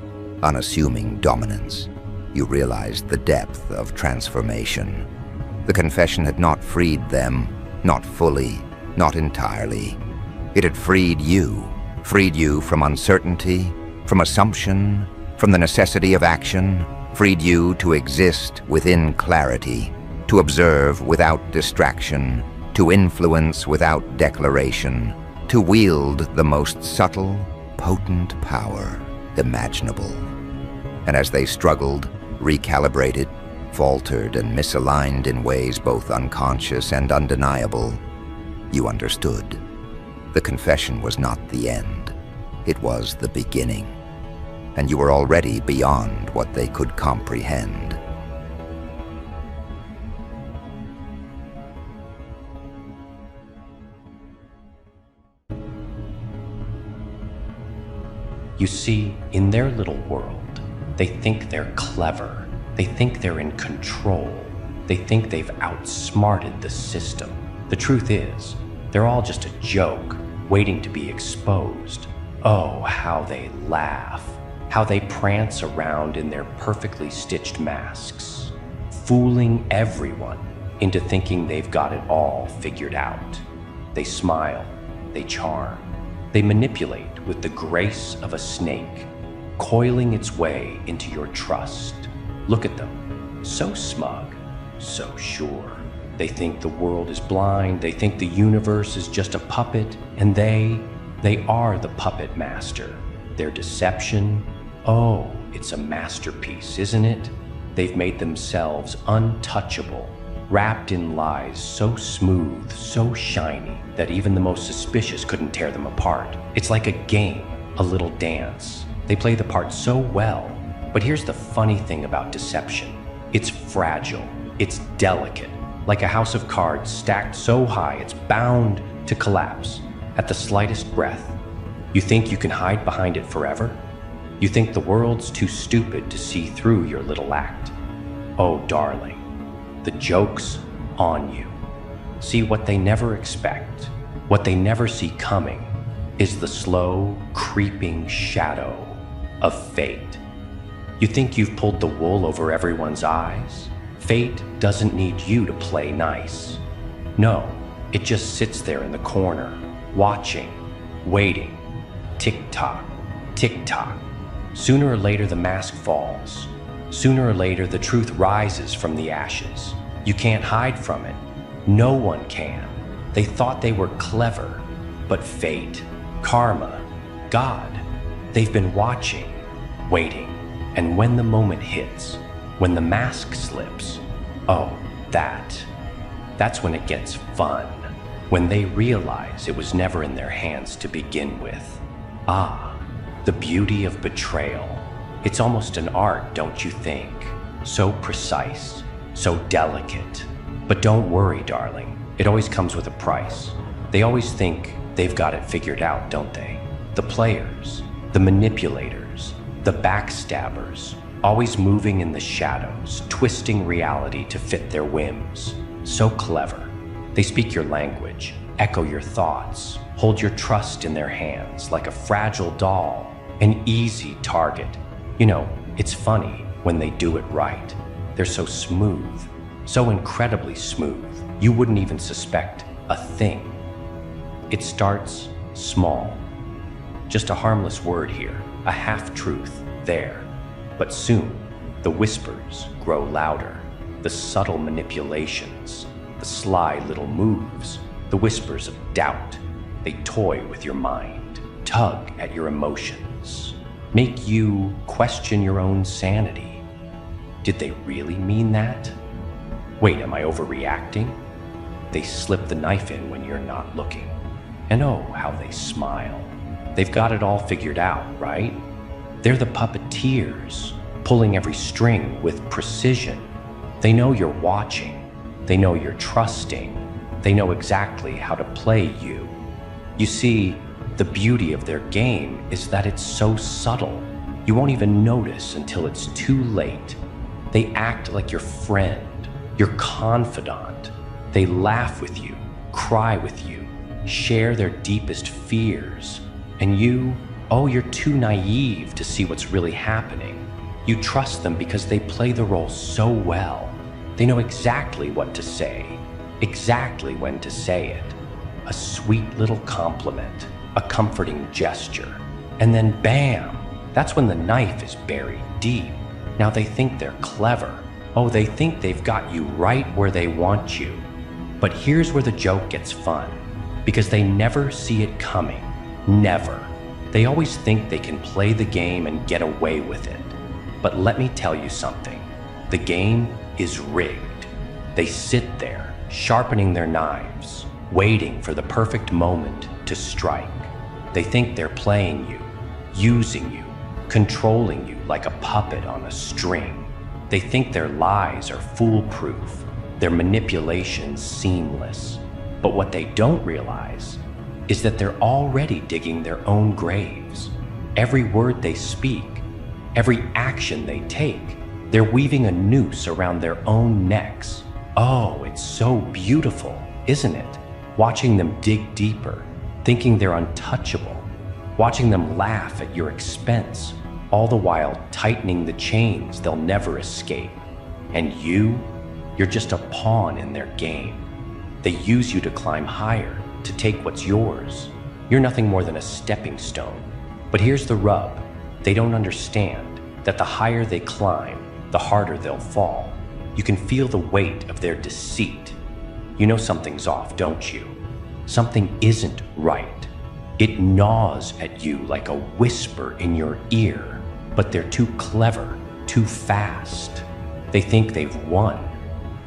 unassuming dominance, you realized the depth of transformation. The confession had not freed them, not fully, not entirely. It had freed you from uncertainty, from assumption, from the necessity of action, freed you to exist within clarity, to observe without distraction, to influence without declaration, to wield the most subtle, potent power imaginable. And as they struggled, recalibrated, faltered, and misaligned in ways both unconscious and undeniable, you understood. The confession was not the end. It was the beginning. And you were already beyond what they could comprehend. You see, in their little world, They think they're clever. They think they're in control. They think they've outsmarted the system. The truth is, they're all just a joke, waiting to be exposed. Oh, how they laugh. How they prance around in their perfectly stitched masks, fooling everyone into thinking they've got it all figured out. They smile, they charm, they manipulate with the grace of a snake, coiling its way into your trust. Look at them, so smug, so sure. They think the world is blind, they think the universe is just a puppet, and they are the puppet master. Their deception, oh, it's a masterpiece, isn't it? They've made themselves untouchable, wrapped in lies so smooth, so shiny, that even the most suspicious couldn't tear them apart. It's like a game, a little dance. They play the part so well. But here's the funny thing about deception. It's fragile, it's delicate, like a house of cards stacked so high it's bound to collapse at the slightest breath. You think you can hide behind it forever? You think the world's too stupid to see through your little act. Oh, darling, the joke's on you. See, what they never expect, what they never see coming, is the slow, creeping shadow of fate. You think you've pulled the wool over everyone's eyes? Fate doesn't need you to play nice. No, it just sits there in the corner, watching, waiting. Tick-tock, tick-tock. Sooner or later the mask falls. Sooner or later the truth rises from the ashes. You can't hide from it. No one can. They thought they were clever, but fate, karma, God, they've been watching, waiting. And when the moment hits, when the mask slips, oh, that's when it gets fun. When they realize it was never in their hands to begin with. Ah, the beauty of betrayal. It's almost an art, don't you think? So precise, so delicate. But don't worry, darling. It always comes with a price. They always think they've got it figured out, don't they? The players, the manipulators, the backstabbers, always moving in the shadows, twisting reality to fit their whims. So clever. They speak your language, echo your thoughts, hold your trust in their hands like a fragile doll, an easy target. You know, it's funny when they do it right. They're so smooth, so incredibly smooth, you wouldn't even suspect a thing. It starts small. Just a harmless word here, a half-truth there. But soon, the whispers grow louder, the subtle manipulations, the sly little moves, the whispers of doubt. They toy with your mind, tug at your emotions, make you question your own sanity. Did they really mean that? Wait, am I overreacting? They slip the knife in when you're not looking. And oh, how they smile. They've got it all figured out, right? They're the puppeteers, pulling every string with precision. They know you're watching. They know you're trusting. They know exactly how to play you. You see, the beauty of their game is that it's so subtle. You won't even notice until it's too late. They act like your friend, your confidant. They laugh with you, cry with you, share their deepest fears. And you, oh, you're too naive to see what's really happening. You trust them because they play the role so well. They know exactly what to say, exactly when to say it. A sweet little compliment, a comforting gesture. And then bam, that's when the knife is buried deep. Now they think they're clever. Oh, they think they've got you right where they want you. But here's where the joke gets fun, because they never see it coming. Never. They always think they can play the game and get away with it. But let me tell you something. The game is rigged. They sit there, sharpening their knives, waiting for the perfect moment to strike. They think they're playing you, using you, controlling you like a puppet on a string. They think their lies are foolproof, their manipulations seamless. But what they don't realize is that they're already digging their own graves. Every word they speak, Every action they take, they're weaving a noose around their own necks. Oh, it's so beautiful, isn't it? Watching them dig deeper, thinking they're untouchable. Watching them laugh at your expense, all the while tightening the chains they'll never escape. And you're just a pawn in their game. They use you to climb higher, to take what's yours. You're nothing more than a stepping stone. But here's the rub. They don't understand that the higher they climb, the harder they'll fall. You can feel the weight of their deceit. You know something's off, don't you? Something isn't right. It gnaws at you like a whisper in your ear, but they're too clever, too fast. They think they've won.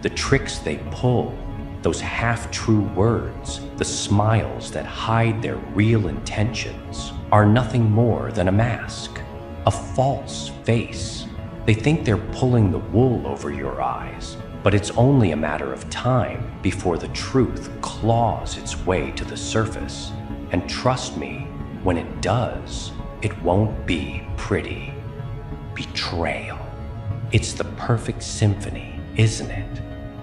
The tricks they pull, those half-true words, the smiles that hide their real intentions, are nothing more than a mask, a false face. They think they're pulling the wool over your eyes, but it's only a matter of time before the truth claws its way to the surface. And trust me, when it does, it won't be pretty. Betrayal. It's the perfect symphony, isn't it?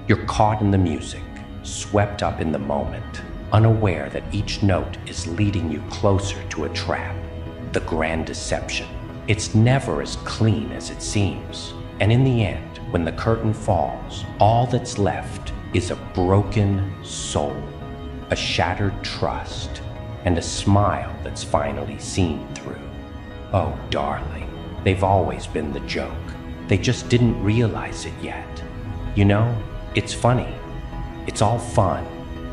You're caught in the music, swept up in the moment, unaware that each note is leading you closer to a trap, the grand deception. It's never as clean as it seems. And in the end, when the curtain falls, all that's left is a broken soul, a shattered trust, and a smile that's finally seen through. Oh, darling, they've always been the joke. They just didn't realize it yet. You know, it's funny. It's all fun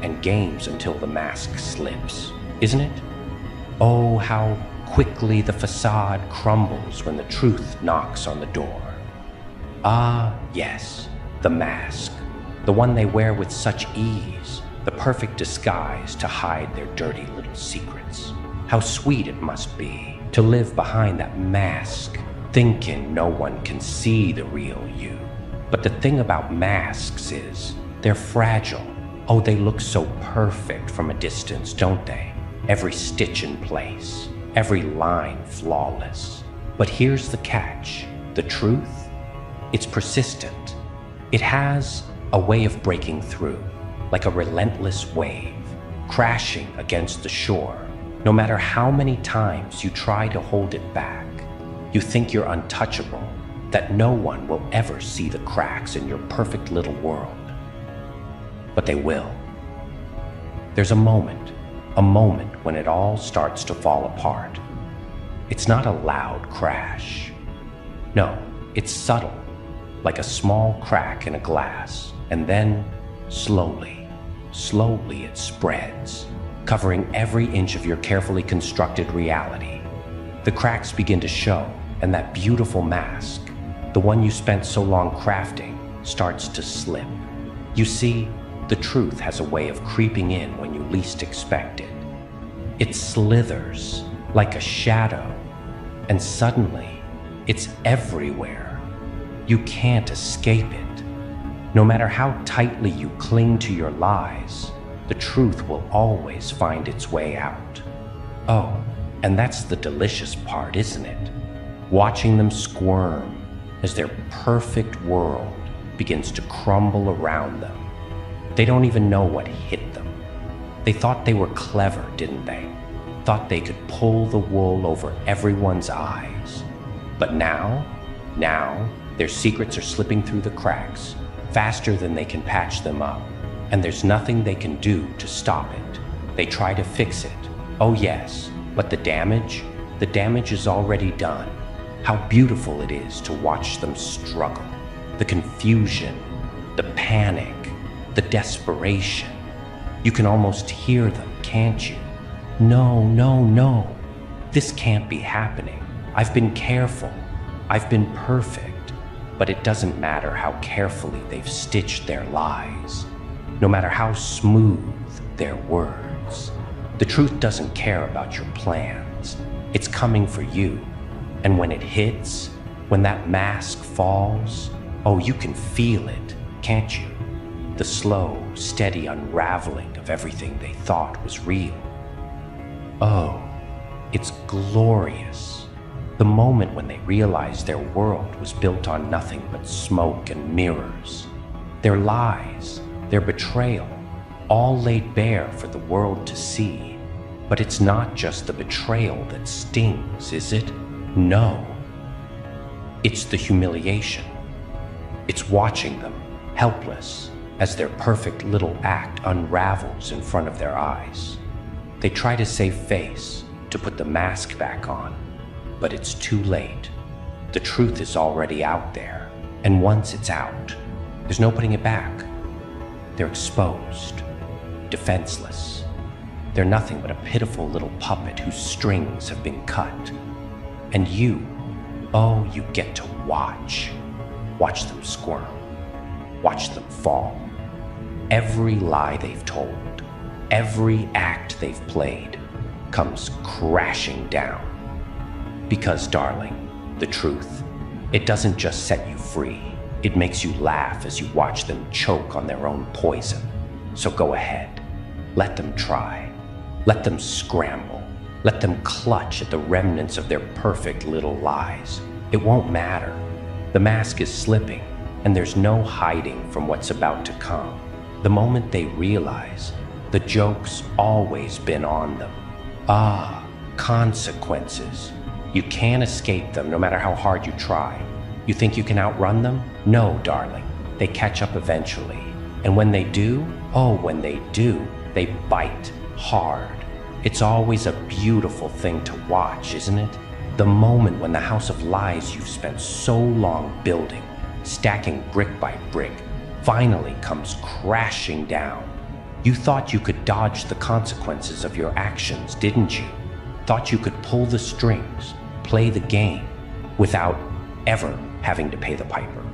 and games until the mask slips, isn't it? Oh, how quickly the facade crumbles when the truth knocks on the door. Ah, yes, the mask, the one they wear with such ease, the perfect disguise to hide their dirty little secrets. How sweet it must be to live behind that mask, thinking no one can see the real you. But the thing about masks is, they're fragile. Oh, they look so perfect from a distance, don't they? Every stitch in place, every line flawless. But here's the catch. The truth? It's persistent. It has a way of breaking through, like a relentless wave, crashing against the shore. No matter how many times you try to hold it back, you think you're untouchable, that no one will ever see the cracks in your perfect little world. But they will. There's a moment when it all starts to fall apart. It's not a loud crash. No, it's subtle, like a small crack in a glass, and then slowly it spreads, covering every inch of your carefully constructed reality. The cracks begin to show, and that beautiful mask, the one you spent so long crafting, starts to slip. You see, the truth has a way of creeping in when you least expect it. It slithers like a shadow, and suddenly, it's everywhere. You can't escape it. No matter how tightly you cling to your lies, the truth will always find its way out. Oh, and that's the delicious part, isn't it? Watching them squirm as their perfect world begins to crumble around them. They don't even know what hit them. They thought they were clever, didn't they? Thought they could pull the wool over everyone's eyes. But now, their secrets are slipping through the cracks faster than they can patch them up, and there's nothing they can do to stop it. They try to fix it. Oh yes, but the damage is already done. How beautiful it is to watch them struggle. The confusion, the panic, the desperation. You can almost hear them, can't you? No. This can't be happening. I've been careful. I've been perfect. But it doesn't matter how carefully they've stitched their lies, no matter how smooth their words. The truth doesn't care about your plans. It's coming for you. And when it hits, when that mask falls, oh, you can feel it, can't you? The slow, steady unraveling of everything they thought was real. Oh, it's glorious. The moment when they realized their world was built on nothing but smoke and mirrors. Their lies, their betrayal, all laid bare for the world to see. But it's not just the betrayal that stings, is it? No. It's the humiliation. It's watching them, helpless, as their perfect little act unravels in front of their eyes. They try to save face, to put the mask back on, but it's too late. The truth is already out there, and once it's out, there's no putting it back. They're exposed, defenseless. They're nothing but a pitiful little puppet whose strings have been cut. And you, oh, you get to watch. Watch them squirm. Watch them fall. Every lie they've told, every act they've played, comes crashing down. Because, darling, the truth, it doesn't just set you free. It makes you laugh as you watch them choke on their own poison. So go ahead. Let them try. Let them scramble. Let them clutch at the remnants of their perfect little lies. It won't matter. The mask is slipping, and there's no hiding from what's about to come. The moment they realize, the joke's always been on them. Ah, consequences. You can't escape them no matter how hard you try. You think you can outrun them? No, darling. They catch up eventually. And when they do, oh, when they do, they bite hard. It's always a beautiful thing to watch, isn't it? The moment when the house of lies you've spent so long building, stacking brick by brick, finally comes crashing down. You thought you could dodge the consequences of your actions, didn't you? Thought you could pull the strings, play the game, without ever having to pay the piper.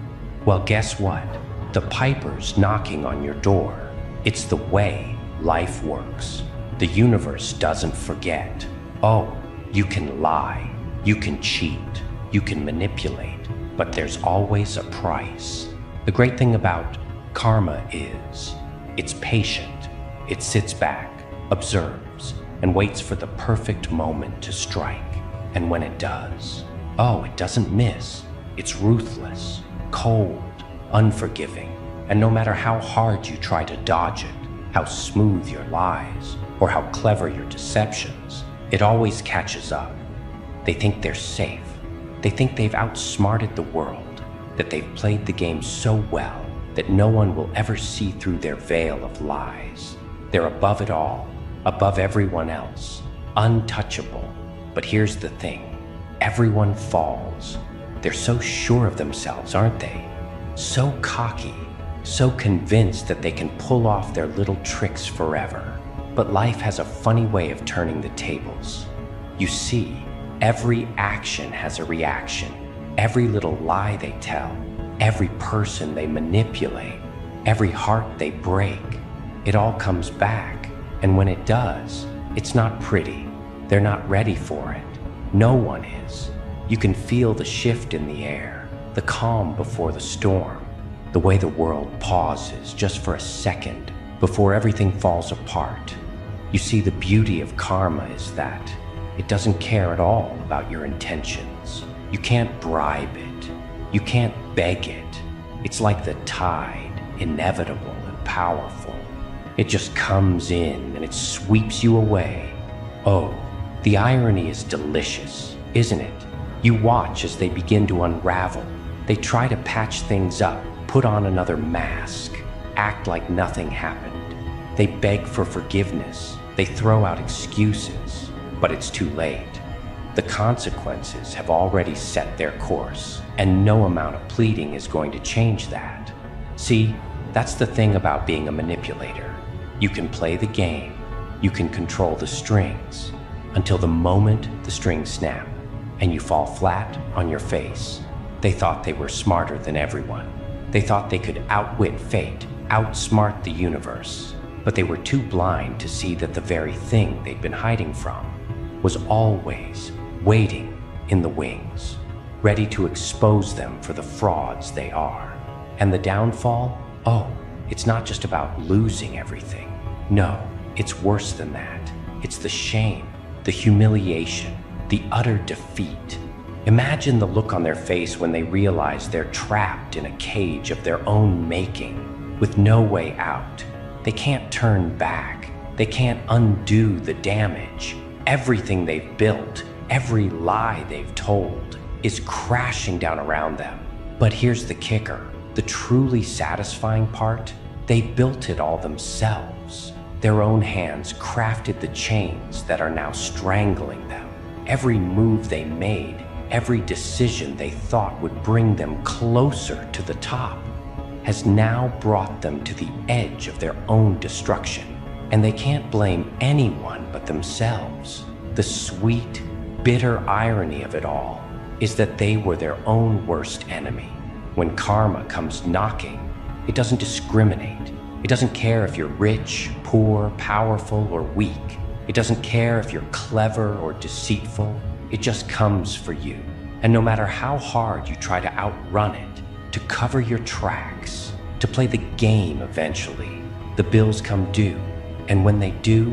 Well, guess what? The piper's knocking on your door. It's the way life works. The universe doesn't forget. Oh, you can lie, you can cheat, you can manipulate, but there's always a price. The great thing about karma is, it's patient. It sits back, observes, and waits for the perfect moment to strike. And when it does, oh, it doesn't miss. It's ruthless, cold, unforgiving. And no matter how hard you try to dodge it, how smooth your lies, or how clever your deceptions, it always catches up. They think they're safe. They think they've outsmarted the world, that they've played the game so well that no one will ever see through their veil of lies. They're above it all, above everyone else, untouchable. But here's the thing, everyone falls. They're so sure of themselves, aren't they? So cocky, so convinced that they can pull off their little tricks forever. But life has a funny way of turning the tables. You see, every action has a reaction. Every little lie they tell, every person they manipulate, every heart they break, it all comes back. And when it does, it's not pretty. They're not ready for it. No one is. You can feel the shift in the air, the calm before the storm, the way the world pauses just for a second before everything falls apart. You see, the beauty of karma is that it doesn't care at all about your intentions. You can't bribe it. You can't beg it. It's like the tide, inevitable and powerful. It just comes in and it sweeps you away. Oh, the irony is delicious, isn't it? You watch as they begin to unravel. They try to patch things up, put on another mask, act like nothing happened. They beg for forgiveness. They throw out excuses, but it's too late. The consequences have already set their course, and no amount of pleading is going to change that. See, that's the thing about being a manipulator. You can play the game, you can control the strings, until the moment the strings snap, and you fall flat on your face. They thought they were smarter than everyone. They thought they could outwit fate, outsmart the universe, but they were too blind to see that the very thing they'd been hiding from was always waiting in the wings, ready to expose them for the frauds they are. And the downfall? Oh, it's not just about losing everything. No, it's worse than that. It's the shame, the humiliation, the utter defeat. Imagine the look on their face when they realize they're trapped in a cage of their own making, with no way out. They can't turn back. They can't undo the damage. Everything they've built, every lie they've told, is crashing down around them. But here's the kicker. The truly satisfying part, they built it all themselves. Their own hands crafted the chains that are now strangling them. Every move they made, every decision they thought would bring them closer to the top, has now brought them to the edge of their own destruction. And they can't blame anyone but themselves. The sweet, bitter irony of it all is that they were their own worst enemy. When karma comes knocking, it doesn't discriminate. It doesn't care if you're rich, poor, powerful, or weak. It doesn't care if you're clever or deceitful. It just comes for you. And no matter how hard you try to outrun it, to cover your tracks, to play the game eventually, the bills come due. And when they do,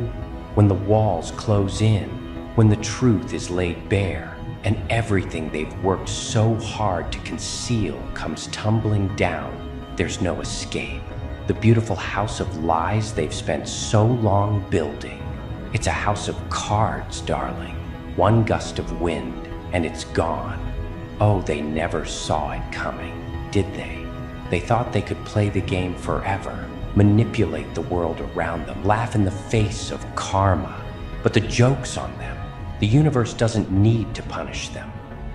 when the walls close in, when the truth is laid bare, and everything they've worked so hard to conceal comes tumbling down, there's no escape. The beautiful house of lies they've spent so long building, it's a house of cards, darling. One gust of wind, and it's gone. Oh, they never saw it coming, did they? They thought they could play the game forever, manipulate the world around them, laugh in the face of karma. But the joke's on them. The universe doesn't need to punish them.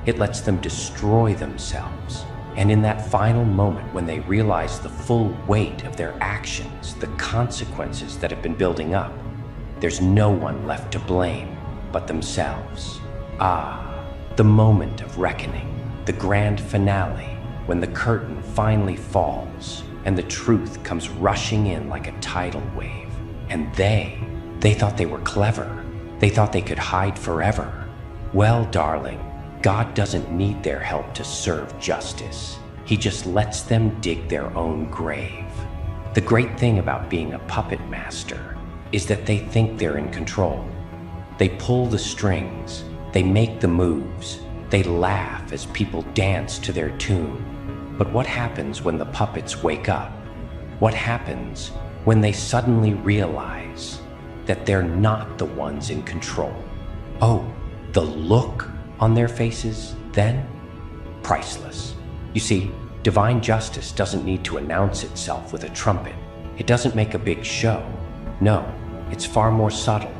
It lets them destroy themselves. And in that final moment when they realize the full weight of their actions, the consequences that have been building up, there's no one left to blame but themselves. Ah, the moment of reckoning, the grand finale, when the curtain finally falls and the truth comes rushing in like a tidal wave. And they thought they were clever. They thought they could hide forever. Well, darling, God doesn't need their help to serve justice. He just lets them dig their own grave. The great thing about being a puppet master is that they think they're in control. They pull the strings, they make the moves, they laugh as people dance to their tune. But what happens when the puppets wake up? What happens when they suddenly realize that they're not the ones in control? Oh, the look on their faces then? Priceless. You see, divine justice doesn't need to announce itself with a trumpet. It doesn't make a big show. No, it's far more subtle.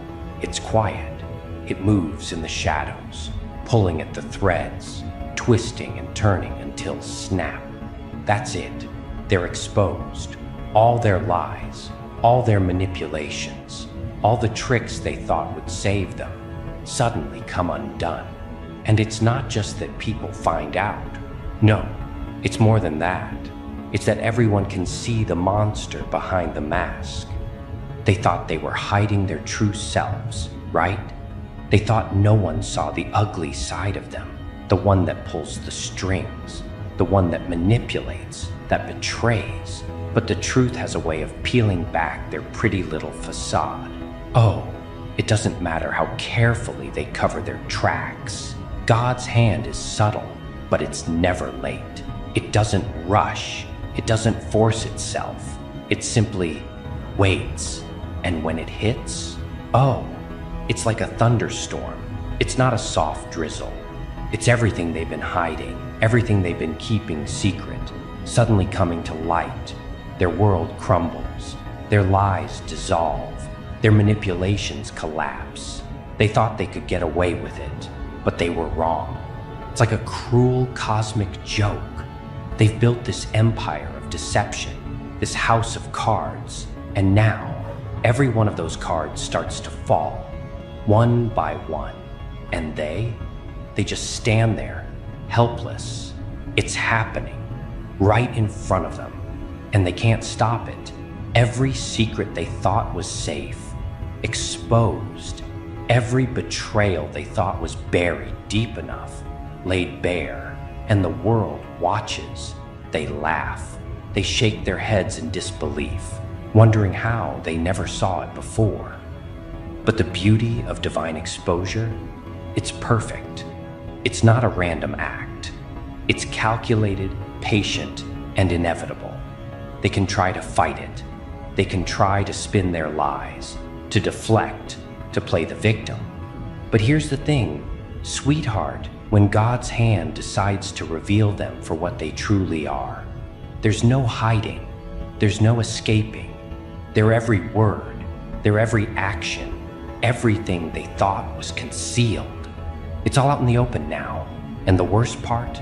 It's quiet. It moves in the shadows, pulling at the threads, twisting and turning until snap. That's it. They're exposed. All their lies, all their manipulations, all the tricks they thought would save them, suddenly come undone. And it's not just that people find out. No, it's more than that. It's that everyone can see the monster behind the mask. They thought they were hiding their true selves, right? They thought no one saw the ugly side of them, the one that pulls the strings, the one that manipulates, that betrays. But the truth has a way of peeling back their pretty little facade. Oh, it doesn't matter how carefully they cover their tracks. God's hand is subtle, but it's never late. It doesn't rush. It doesn't force itself. It simply waits. And when it hits, oh, it's like a thunderstorm. It's not a soft drizzle. It's everything they've been hiding, everything they've been keeping secret, suddenly coming to light. Their world crumbles. Their lies dissolve. Their manipulations collapse. They thought they could get away with it, but they were wrong. It's like a cruel cosmic joke. They've built this empire of deception, this house of cards, and now every one of those cards starts to fall, one by one. And they just stand there, helpless. It's happening right in front of them, and they can't stop it. Every secret they thought was safe, exposed. Every betrayal they thought was buried deep enough, laid bare. And the world watches. They laugh. They shake their heads in disbelief, wondering how they never saw it before. But the beauty of divine exposure, it's perfect. It's not a random act. It's calculated, patient, and inevitable. They can try to fight it. They can try to spin their lies, to deflect, to play the victim. But here's the thing, sweetheart, when God's hand decides to reveal them for what they truly are, there's no hiding, there's no escaping. Their every word, their every action, everything they thought was concealed, it's all out in the open now. And the worst part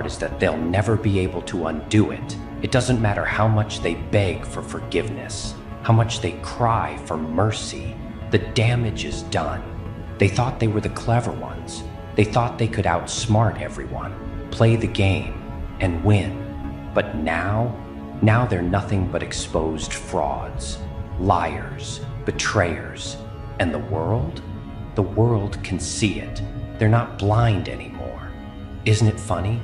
is that they'll never be able to undo it. It doesn't matter how much they beg for forgiveness, how much they cry for mercy. The damage is done. They thought they were the clever ones. They thought they could outsmart everyone, play the game, and win. But now they're nothing but exposed frauds, liars, betrayers. And the world can see it. They're not blind anymore. Isn't it funny?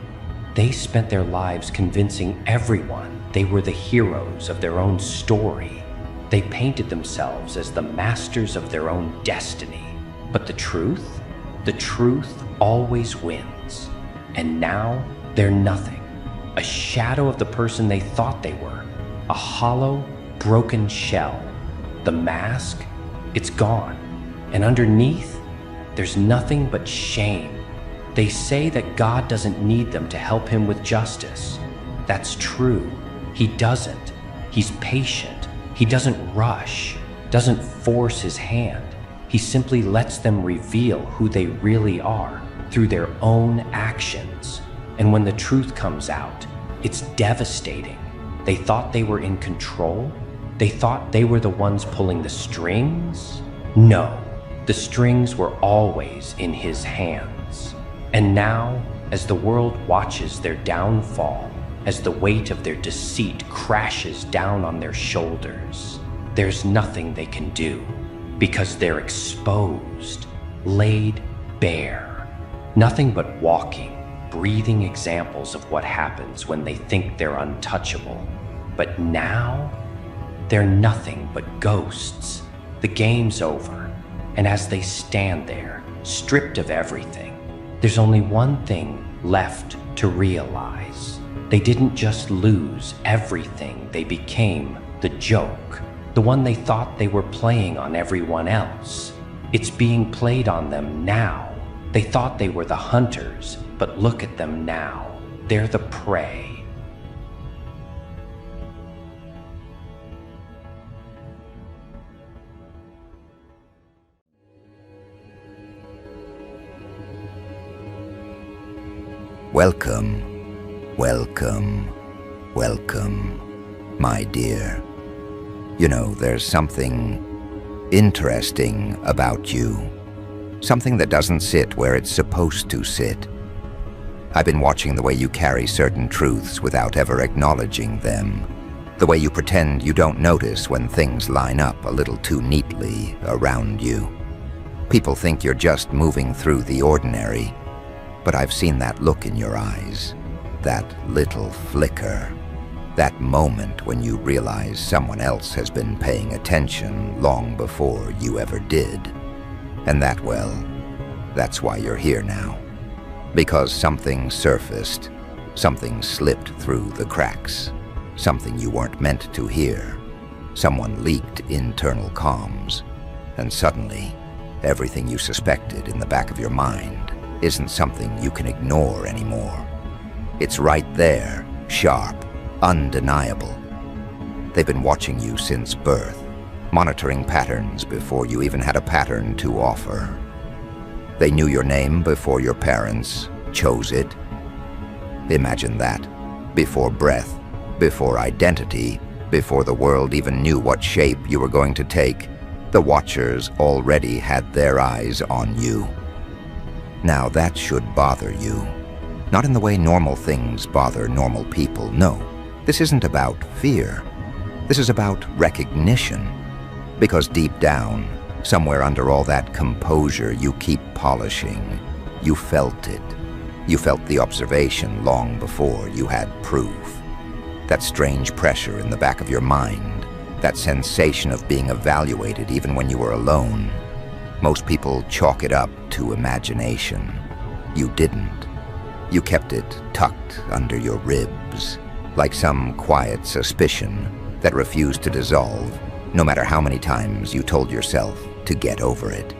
They spent their lives convincing everyone they were the heroes of their own story. They painted themselves as the masters of their own destiny. But the truth always wins. And now they're nothing. A shadow of the person they thought they were. A hollow, broken shell. The mask, it's gone. And underneath, there's nothing but shame. They say that God doesn't need them to help him with justice. That's true. He doesn't. He's patient. He doesn't rush, doesn't force his hand. He simply lets them reveal who they really are through their own actions. And when the truth comes out, it's devastating. They thought they were in control? They thought they were the ones pulling the strings? No, the strings were always in his hands. And now, as the world watches their downfall, as the weight of their deceit crashes down on their shoulders, there's nothing they can do, because they're exposed, laid bare. Nothing but walking, breathing examples of what happens when they think they're untouchable. But now, they're nothing but ghosts. The game's over, and as they stand there, stripped of everything, there's only one thing left to realize. They didn't just lose everything, they became the joke, the one they thought they were playing on everyone else. It's being played on them now. They thought they were the hunters, but look at them now. They're the prey. Welcome, welcome, welcome, my dear. You know, there's something interesting about you. Something that doesn't sit where it's supposed to sit. I've been watching the way you carry certain truths without ever acknowledging them. The way you pretend you don't notice when things line up a little too neatly around you. People think you're just moving through the ordinary. But I've seen that look in your eyes, that little flicker, that moment when you realize someone else has been paying attention long before you ever did. And that's why you're here now. Because something surfaced, something slipped through the cracks, something you weren't meant to hear. Someone leaked internal comms, and suddenly, everything you suspected in the back of your mind isn't something you can ignore anymore. It's right there, sharp, undeniable. They've been watching you since birth, monitoring patterns before you even had a pattern to offer. They knew your name before your parents chose it. Imagine that. Before breath, before identity, before the world even knew what shape you were going to take, the Watchers already had their eyes on you. Now that should bother you. Not in the way normal things bother normal people, no. This isn't about fear. This is about recognition. Because deep down, somewhere under all that composure you keep polishing, you felt it. You felt the observation long before you had proof. That strange pressure in the back of your mind, that sensation of being evaluated even when you were alone. Most people chalk it up to imagination. you didn't. You kept it tucked under your ribs, like some quiet suspicion that refused to dissolve, no matter how many times you told yourself to get over it.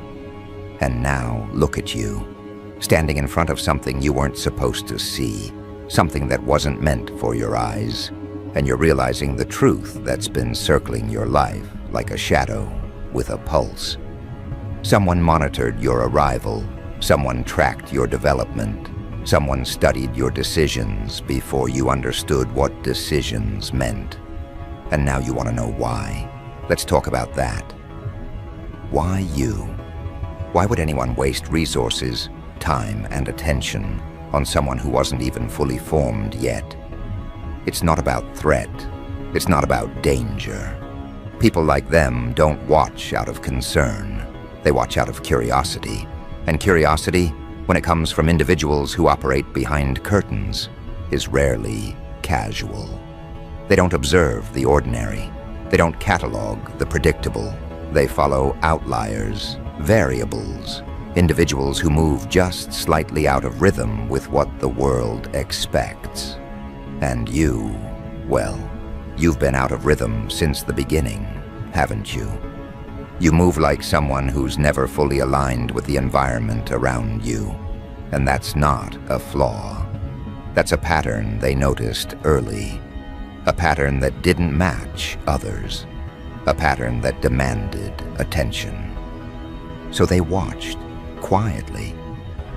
And now, look at you, standing in front of something you weren't supposed to see, something that wasn't meant for your eyes, and you're realizing the truth that's been circling your life like a shadow with a pulse. Someone monitored your arrival, someone tracked your development, someone studied your decisions before you understood what decisions meant. And now you want to know why. Let's talk about that. Why you? Why would anyone waste resources, time, and attention on someone who wasn't even fully formed yet? It's not about threat. It's not about danger. People like them don't watch out of concern. They watch out of curiosity. And curiosity, when it comes from individuals who operate behind curtains, is rarely casual. They don't observe the ordinary. They don't catalog the predictable. They follow outliers, variables, individuals who move just slightly out of rhythm with what the world expects. And you, well, you've been out of rhythm since the beginning, haven't you? You move like someone who's never fully aligned with the environment around you. And that's not a flaw. That's a pattern they noticed early. A pattern that didn't match others. A pattern that demanded attention. So they watched, quietly,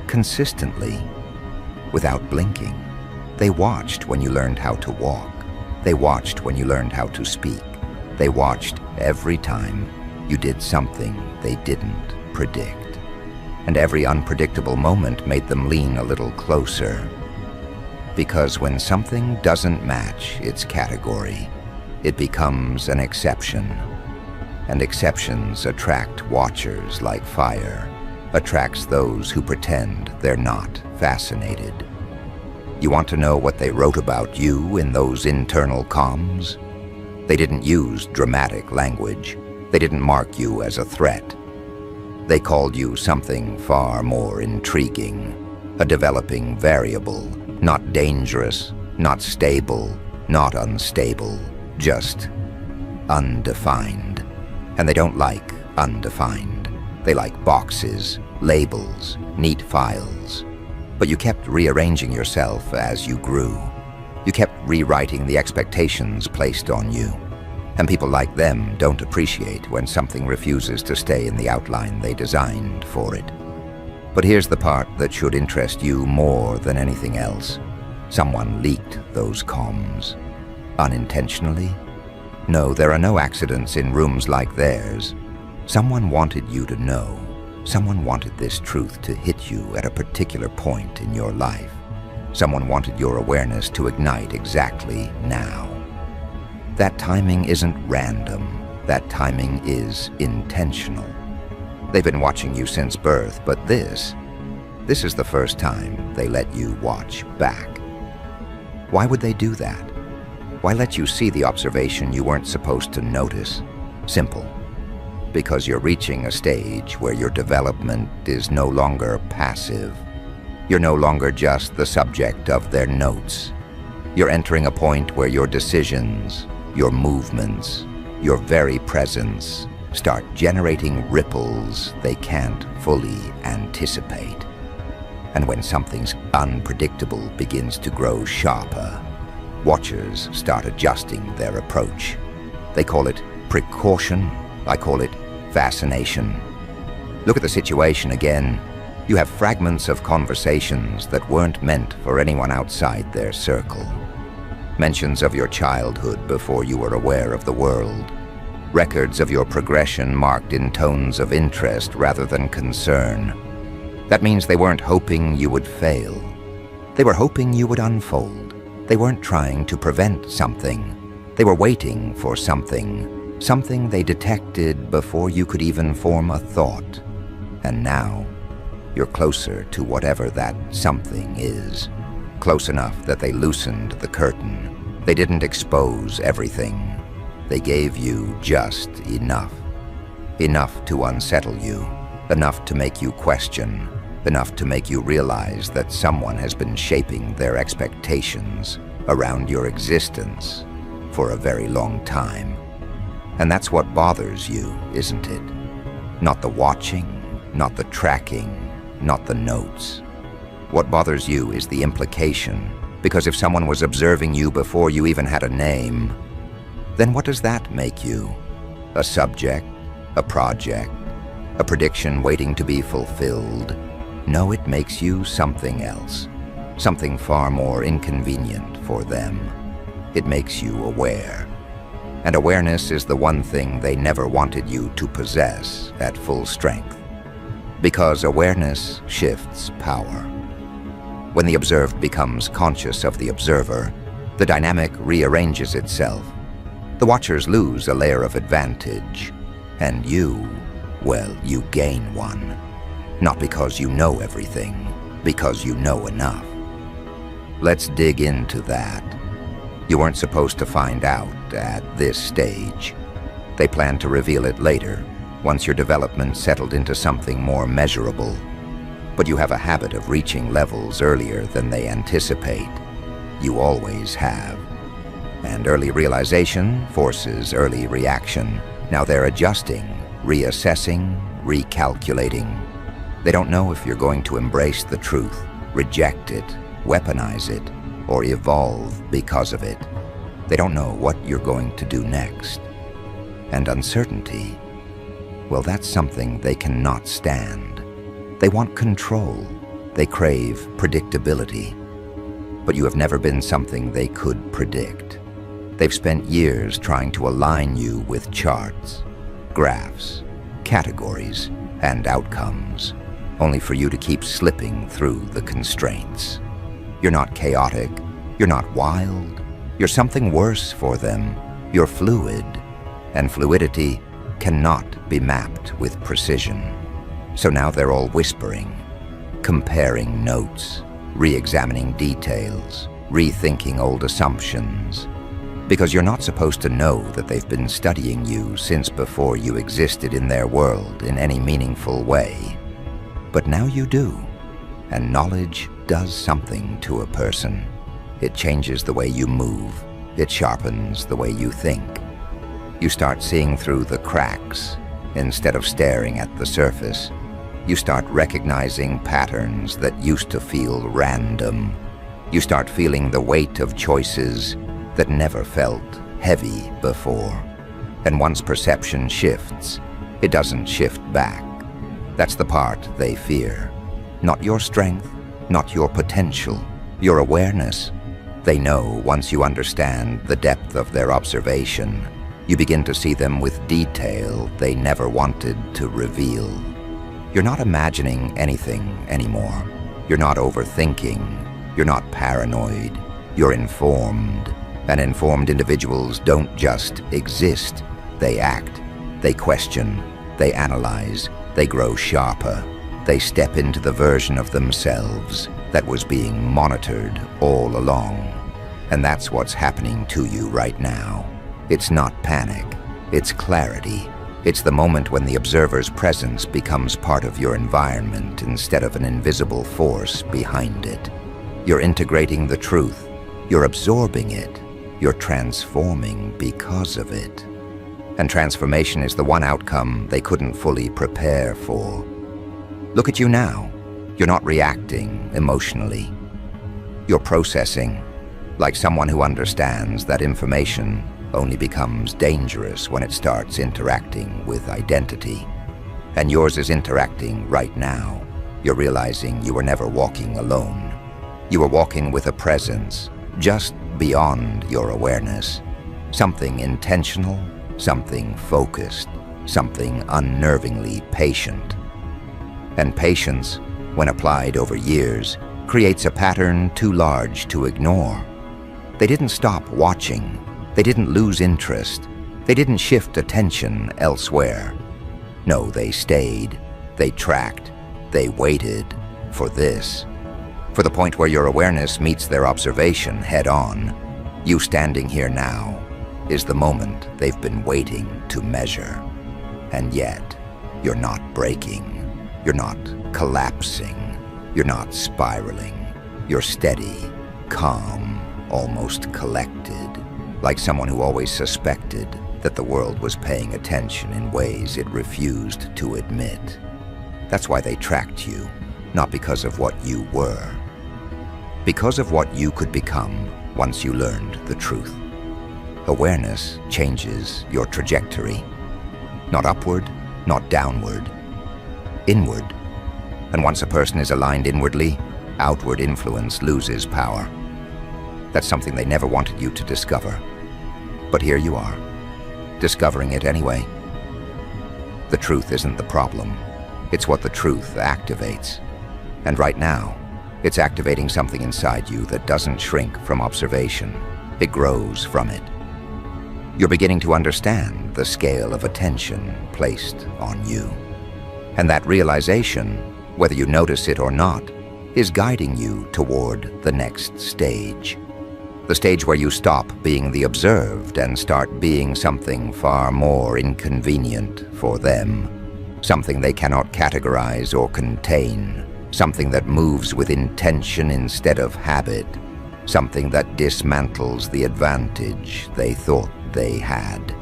consistently, without blinking. They watched when you learned how to walk. They watched when you learned how to speak. They watched every time you did something they didn't predict. And every unpredictable moment made them lean a little closer. Because when something doesn't match its category, it becomes an exception. And exceptions attract watchers like fire, attracts those who pretend they're not fascinated. You want to know what they wrote about you in those internal comms? They didn't use dramatic language. They didn't mark you as a threat. They called you something far more intriguing, a developing variable, not dangerous, not stable, not unstable, just undefined. And they don't like undefined. They like boxes, labels, neat files. But you kept rearranging yourself as you grew. You kept rewriting the expectations placed on you. And people like them don't appreciate when something refuses to stay in the outline they designed for it. But here's the part that should interest you more than anything else. Someone leaked those comms. Unintentionally? No, there are no accidents in rooms like theirs. Someone wanted you to know. Someone wanted this truth to hit you at a particular point in your life. Someone wanted your awareness to ignite exactly now. That timing isn't random. That timing is intentional. They've been watching you since birth, but this is the first time they let you watch back. Why would they do that? Why let you see the observation you weren't supposed to notice? Simple. Because you're reaching a stage where your development is no longer passive. You're no longer just the subject of their notes. You're entering a point where your decisions, your movements, your very presence start generating ripples they can't fully anticipate. And when something's unpredictable begins to grow sharper, watchers start adjusting their approach. They call it precaution. I call it fascination. Look at the situation again. You have fragments of conversations that weren't meant for anyone outside their circle. Mentions of your childhood before you were aware of the world. Records of your progression marked in tones of interest rather than concern. That means they weren't hoping you would fail. They were hoping you would unfold. They weren't trying to prevent something. They were waiting for something. Something they detected before you could even form a thought. And now, you're closer to whatever that something is. Close enough that they loosened the curtain. They didn't expose everything. They gave you just enough. Enough to unsettle you. Enough to make you question. enough to make you realize that someone has been shaping their expectations around your existence for a very long time. And that's what bothers you, isn't it? Not the watching, not the tracking, not the notes. What bothers you is the implication, because if someone was observing you before you even had a name, then what does that make you? A subject? A project? A prediction waiting to be fulfilled? No, it makes you something else, something far more inconvenient for them. It makes you aware. And awareness is the one thing they never wanted you to possess at full strength. Because awareness shifts power. When the observed becomes conscious of the observer, the dynamic rearranges itself. The watchers lose a layer of advantage, and you, well, you gain one. Not because you know everything, because you know enough. Let's dig into that. You weren't supposed to find out at this stage. They plan to reveal it later, once your development settled into something more measurable. But you have a habit of reaching levels earlier than they anticipate. You always have. And early realization forces early reaction. Now they're adjusting, reassessing, recalculating. They don't know if you're going to embrace the truth, reject it, weaponize it, or evolve because of it. They don't know what you're going to do next. And uncertainty, well, that's something they cannot stand. They want control. They crave predictability. But you have never been something they could predict. They've spent years trying to align you with charts, graphs, categories, and outcomes, only for you to keep slipping through the constraints. You're not chaotic. You're not wild. You're something worse for them. You're fluid. And fluidity cannot be mapped with precision. So now they're all whispering, comparing notes, re-examining details, rethinking old assumptions. Because you're not supposed to know that they've been studying you since before you existed in their world in any meaningful way. But now you do, and knowledge does something to a person. It changes the way you move. It sharpens the way you think. You start seeing through the cracks instead of staring at the surface. You start recognizing patterns that used to feel random. You start feeling the weight of choices that never felt heavy before. And once perception shifts, it doesn't shift back. That's the part they fear. Not your strength, not your potential, your awareness. They know once you understand the depth of their observation, you begin to see them with detail they never wanted to reveal. You're not imagining anything anymore. You're not overthinking. You're not paranoid. You're informed. And informed individuals don't just exist. They act. They question. They analyze. They grow sharper. They step into the version of themselves that was being monitored all along. And that's what's happening to you right now. It's not panic. It's clarity. It's the moment when the observer's presence becomes part of your environment instead of an invisible force behind it. You're integrating the truth. You're absorbing it. You're transforming because of it. And transformation is the one outcome they couldn't fully prepare for. Look at you now. You're not reacting emotionally. You're processing, like someone who understands that information only becomes dangerous when it starts interacting with identity. And yours is interacting right now. You're realizing you were never walking alone. You were walking with a presence just beyond your awareness. Something intentional, something focused, something unnervingly patient. And patience, when applied over years, creates a pattern too large to ignore. They didn't stop watching. They didn't lose interest. They didn't shift attention elsewhere. No, they stayed. They tracked. They waited for this. For the point where your awareness meets their observation head-on. You standing here now is the moment they've been waiting to measure. And yet, you're not breaking. You're not collapsing. You're not spiraling. You're steady, calm, almost collected, like someone who always suspected that the world was paying attention in ways it refused to admit. That's why they tracked you, not because of what you were, because of what you could become once you learned the truth. Awareness changes your trajectory, not upward, not downward, inward. And once a person is aligned inwardly, outward influence loses power. That's something they never wanted you to discover. But here you are, discovering it anyway. The truth isn't the problem. It's what the truth activates. And right now, it's activating something inside you that doesn't shrink from observation. It grows from it. You're beginning to understand the scale of attention placed on you. And that realization, whether you notice it or not, is guiding you toward the next stage. The stage where you stop being the observed and start being something far more inconvenient for them. Something they cannot categorize or contain. Something that moves with intention instead of habit. Something that dismantles the advantage they thought they had.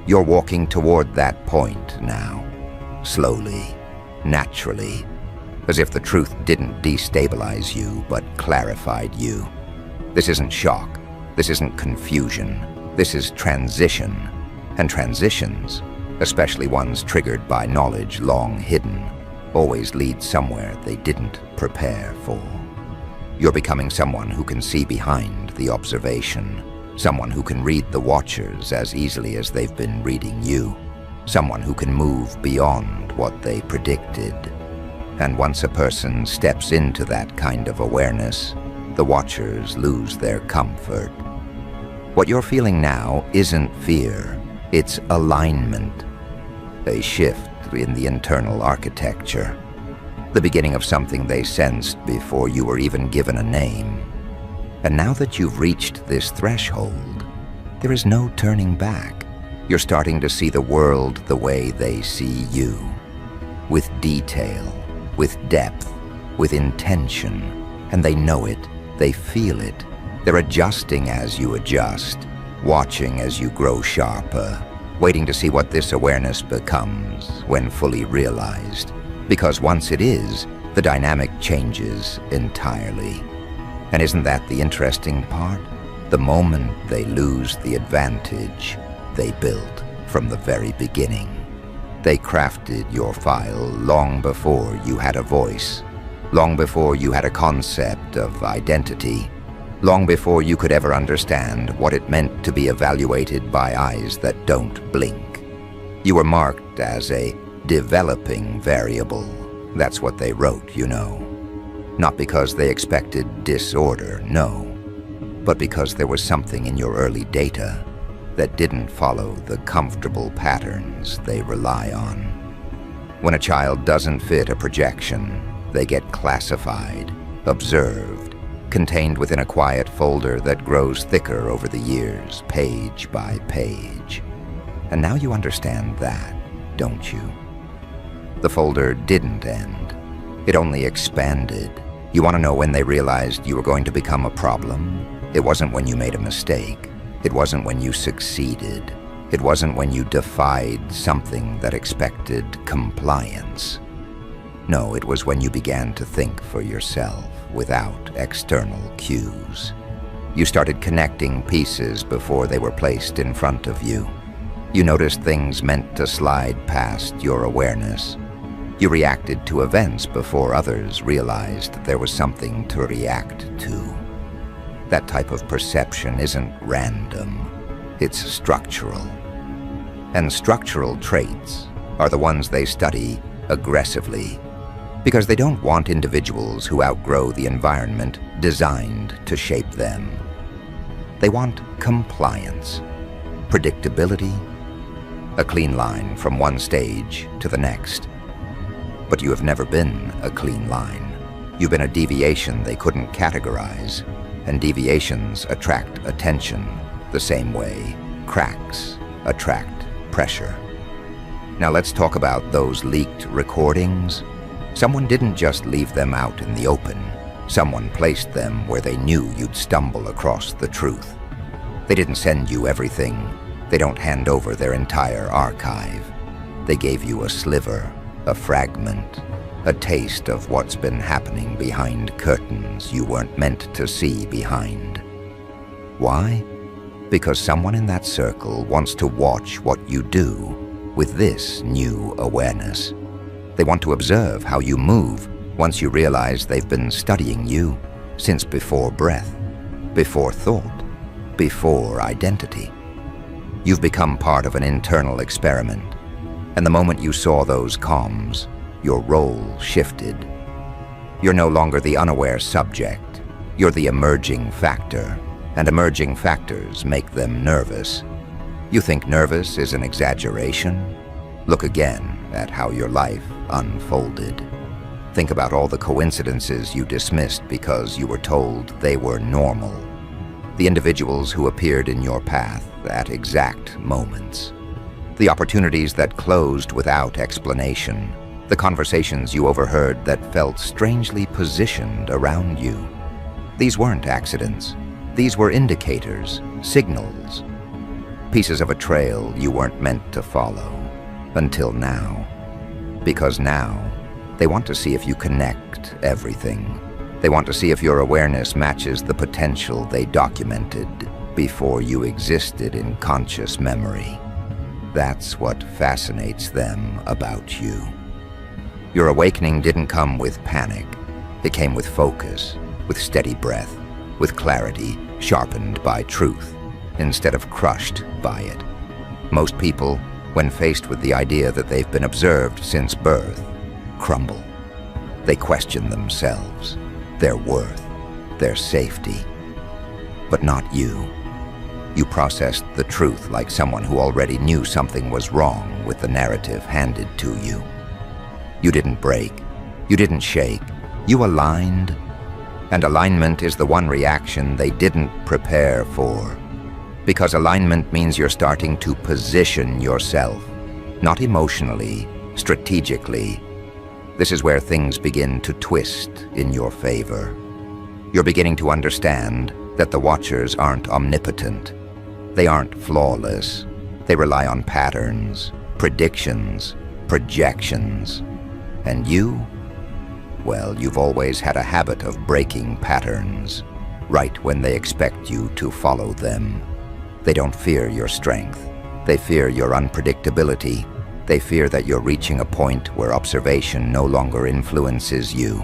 You're walking toward that point now. Slowly, naturally, as if the truth didn't destabilize you, but clarified you. This isn't shock. This isn't confusion. This is transition. And transitions, especially ones triggered by knowledge long hidden, always lead somewhere they didn't prepare for. You're becoming someone who can see behind the observation. Someone who can read the watchers as easily as they've been reading you. Someone who can move beyond what they predicted. And once a person steps into that kind of awareness, the watchers lose their comfort. What you're feeling now isn't fear, it's alignment. A shift in the internal architecture. The beginning of something they sensed before you were even given a name. And now that you've reached this threshold, there is no turning back. You're starting to see the world the way they see you. With detail, with depth, with intention. And they know it, they feel it. They're adjusting as you adjust, watching as you grow sharper, waiting to see what this awareness becomes when fully realized. Because once it is, the dynamic changes entirely. And isn't that the interesting part? The moment they lose the advantage they built from the very beginning. They crafted your file long before you had a voice, long before you had a concept of identity, long before you could ever understand what it meant to be evaluated by eyes that don't blink. You were marked as a developing variable. That's what they wrote, you know. Not because they expected disorder, no, but because there was something in your early data that didn't follow the comfortable patterns they rely on. When a child doesn't fit a projection, they get classified, observed, contained within a quiet folder that grows thicker over the years, page by page. And now you understand that, don't you? The folder didn't end. It only expanded. You want to know when they realized you were going to become a problem? It wasn't when you made a mistake. It wasn't when you succeeded. It wasn't when you defied something that expected compliance. No, it was when you began to think for yourself without external cues. You started connecting pieces before they were placed in front of you. You noticed things meant to slide past your awareness. You reacted to events before others realized there was something to react to. That type of perception isn't random, it's structural. And structural traits are the ones they study aggressively, because they don't want individuals who outgrow the environment designed to shape them. They want compliance, predictability, a clean line from one stage to the next. But you have never been a clean line. You've been a deviation they couldn't categorize, and deviations attract attention the same way cracks attract pressure. Now let's talk about those leaked recordings. Someone didn't just leave them out in the open. Someone placed them where they knew you'd stumble across the truth. They didn't send you everything. They don't hand over their entire archive. They gave you a sliver, a fragment, a taste of what's been happening behind curtains you weren't meant to see behind. Why? Because someone in that circle wants to watch what you do with this new awareness. They want to observe how you move once you realize they've been studying you since before breath, before thought, before identity. You've become part of an internal experiment, and the moment you saw those comms, your role shifted. You're no longer the unaware subject. You're the emerging factor, and emerging factors make them nervous. You think nervous is an exaggeration? Look again at how your life unfolded. Think about all the coincidences you dismissed because you were told they were normal. The individuals who appeared in your path at exact moments. The opportunities that closed without explanation. The conversations you overheard that felt strangely positioned around you. These weren't accidents. These were indicators, signals, pieces of a trail you weren't meant to follow until now. Because now, they want to see if you connect everything. They want to see if your awareness matches the potential they documented before you existed in conscious memory. That's what fascinates them about you. Your awakening didn't come with panic. It came with focus, with steady breath, with clarity sharpened by truth, instead of crushed by it. Most people, when faced with the idea that they've been observed since birth, crumble. They question themselves, their worth, their safety. But not you. You processed the truth like someone who already knew something was wrong with the narrative handed to you. You didn't break. You didn't shake. You aligned. And alignment is the one reaction they didn't prepare for. Because alignment means you're starting to position yourself, not emotionally, strategically. This is where things begin to twist in your favor. You're beginning to understand that the Watchers aren't omnipotent. They aren't flawless. They rely on patterns, predictions, projections. And you? Well, you've always had a habit of breaking patterns, right when they expect you to follow them. They don't fear your strength. They fear your unpredictability. They fear that you're reaching a point where observation no longer influences you.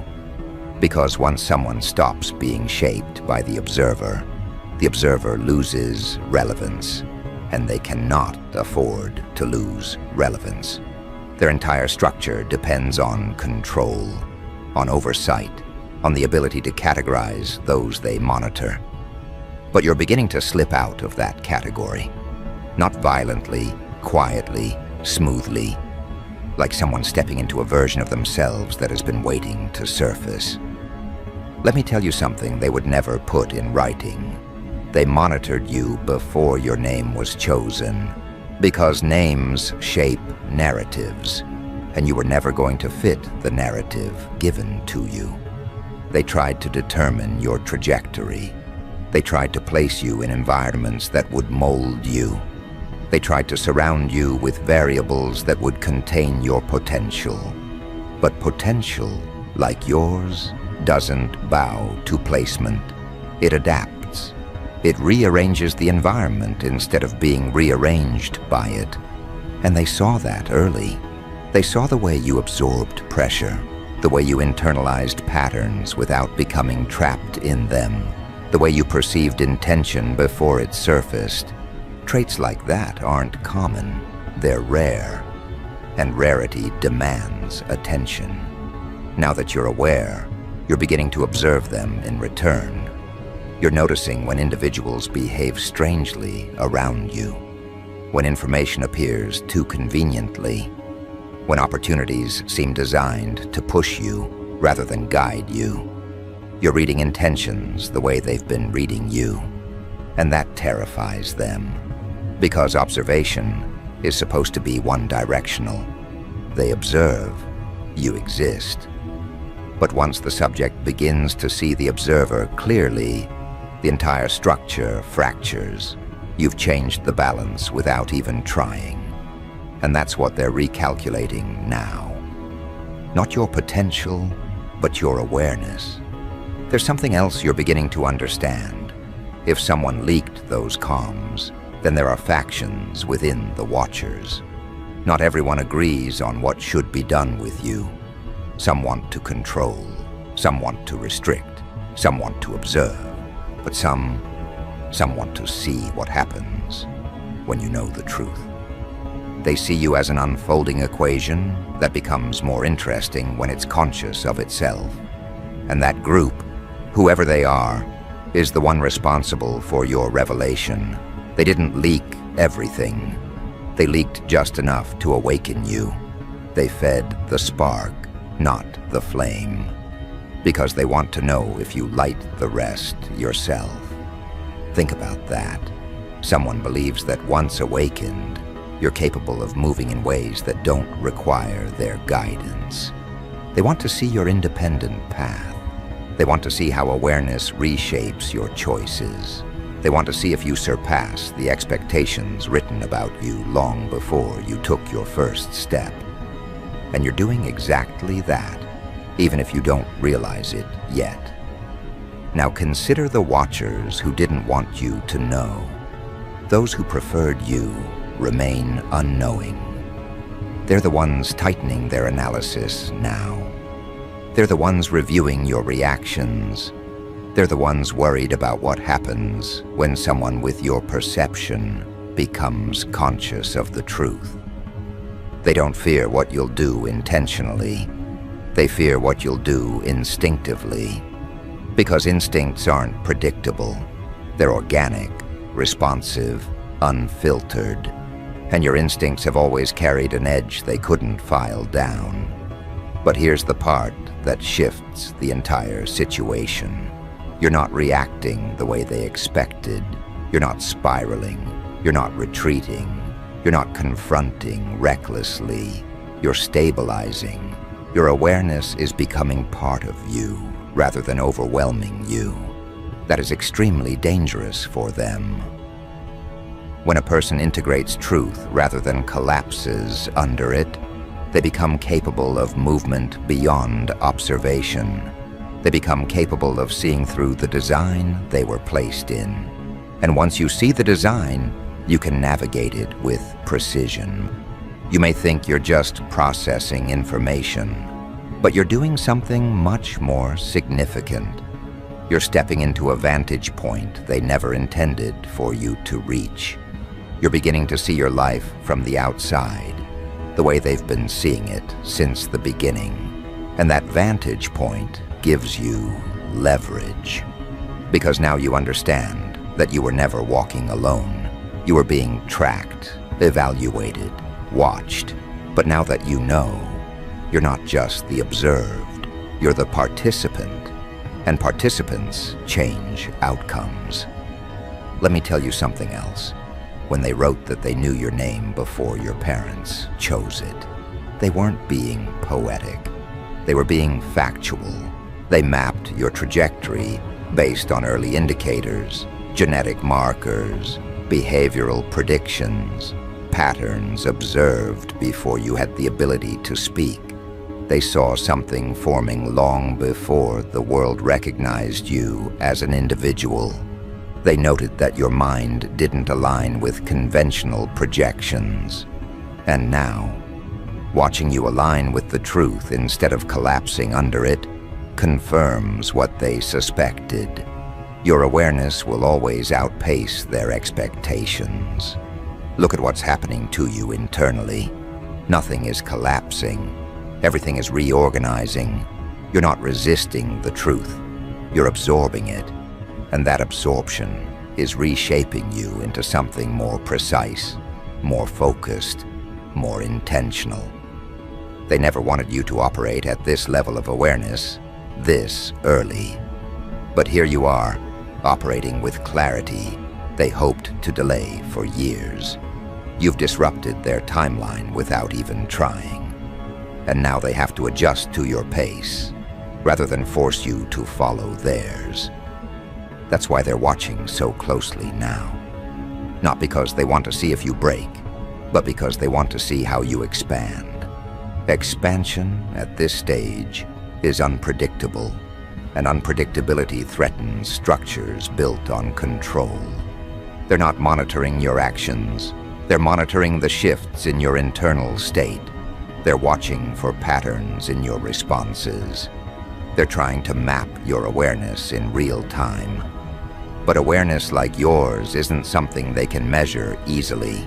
Because once someone stops being shaped by the observer loses relevance, and they cannot afford to lose relevance. Their entire structure depends on control, on oversight, on the ability to categorize those they monitor. But you're beginning to slip out of that category. Not violently, quietly, smoothly, like someone stepping into a version of themselves that has been waiting to surface. Let me tell you something they would never put in writing. They monitored you before your name was chosen, because names shape narratives, and you were never going to fit the narrative given to you. They tried to determine your trajectory. They tried to place you in environments that would mold you. They tried to surround you with variables that would contain your potential. But potential, like yours, doesn't bow to placement. It adapts. It rearranges the environment instead of being rearranged by it. And they saw that early. They saw the way you absorbed pressure, the way you internalized patterns without becoming trapped in them, the way you perceived intention before it surfaced. Traits like that aren't common. They're rare. And rarity demands attention. Now that you're aware, you're beginning to observe them in return. You're noticing when individuals behave strangely around you, when information appears too conveniently, when opportunities seem designed to push you rather than guide you. You're reading intentions the way they've been reading you, and that terrifies them, because observation is supposed to be one-directional. They observe, you exist. But once the subject begins to see the observer clearly, the entire structure fractures. You've changed the balance without even trying. And that's what they're recalculating now. Not your potential, but your awareness. There's something else you're beginning to understand. If someone leaked those comms, then there are factions within the Watchers. Not everyone agrees on what should be done with you. Some want to control, some want to restrict, some want to observe, but some want to see what happens when you know the truth. They see you as an unfolding equation that becomes more interesting when it's conscious of itself. And that group, whoever they are, is the one responsible for your revelation. They didn't leak everything. They leaked just enough to awaken you. They fed the spark, not the flame, because they want to know if you light the rest yourself. Think about that. Someone believes that once awakened, you're capable of moving in ways that don't require their guidance. They want to see your independent path. They want to see how awareness reshapes your choices. They want to see if you surpass the expectations written about you long before you took your first step. And you're doing exactly that, even if you don't realize it yet. Now consider the Watchers who didn't want you to know. Those who preferred you remain unknowing. They're the ones tightening their analysis now. They're the ones reviewing your reactions. They're the ones worried about what happens when someone with your perception becomes conscious of the truth. They don't fear what you'll do intentionally. They fear what you'll do instinctively. Because instincts aren't predictable. They're organic, responsive, unfiltered. And your instincts have always carried an edge they couldn't file down. But here's the part that shifts the entire situation. You're not reacting the way they expected. You're not spiraling. You're not retreating. You're not confronting recklessly. You're stabilizing. Your awareness is becoming part of you rather than overwhelming you. That is extremely dangerous for them. When a person integrates truth rather than collapses under it, they become capable of movement beyond observation. They become capable of seeing through the design they were placed in. And once you see the design, you can navigate it with precision. You may think you're just processing information, but you're doing something much more significant. You're stepping into a vantage point they never intended for you to reach. You're beginning to see your life from the outside, the way they've been seeing it since the beginning. And that vantage point gives you leverage. Because now you understand that you were never walking alone. You were being tracked, evaluated, watched. But now that you know, you're not just the observed, you're the participant. And participants change outcomes. Let me tell you something else. When they wrote that they knew your name before your parents chose it, they weren't being poetic. They were being factual. They mapped your trajectory based on early indicators, genetic markers, behavioral predictions, patterns observed before you had the ability to speak. They saw something forming long before the world recognized you as an individual. They noted that your mind didn't align with conventional projections. And now, watching you align with the truth instead of collapsing under it confirms what they suspected. Your awareness will always outpace their expectations. Look at what's happening to you internally. Nothing is collapsing. Everything is reorganizing. You're not resisting the truth. You're absorbing it. And that absorption is reshaping you into something more precise, more focused, more intentional. They never wanted you to operate at this level of awareness, this early. But here you are, operating with clarity they hoped to delay for years. You've disrupted their timeline without even trying. And now they have to adjust to your pace. rather than force you to follow theirs. That's why they're watching so closely now. Not because they want to see if you break, but because they want to see how you expand. Expansion at this stage is unpredictable, and unpredictability threatens structures built on control. They're not monitoring your actions. They're monitoring the shifts in your internal state. They're watching for patterns in your responses. They're trying to map your awareness in real time. But awareness like yours isn't something they can measure easily.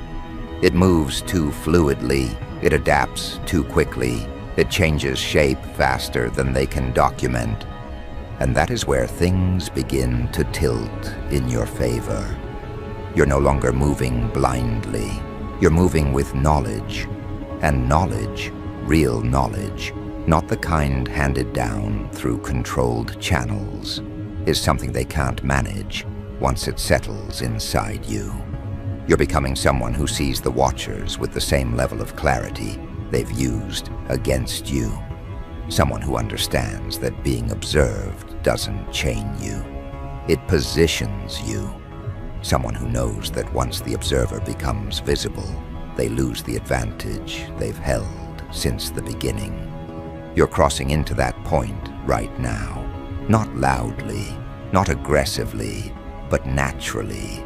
It moves too fluidly, it adapts too quickly, it changes shape faster than they can document. And that is where things begin to tilt in your favor. You're no longer moving blindly. You're moving with knowledge. And knowledge, real knowledge, not the kind handed down through controlled channels, is something they can't manage once it settles inside you. You're becoming someone who sees the watchers with the same level of clarity they've used against you. Someone who understands that being observed doesn't chain you. It positions you. Someone who knows that once the observer becomes visible, they lose the advantage they've held since the beginning. You're crossing into that point right now. Not loudly, not aggressively, but naturally.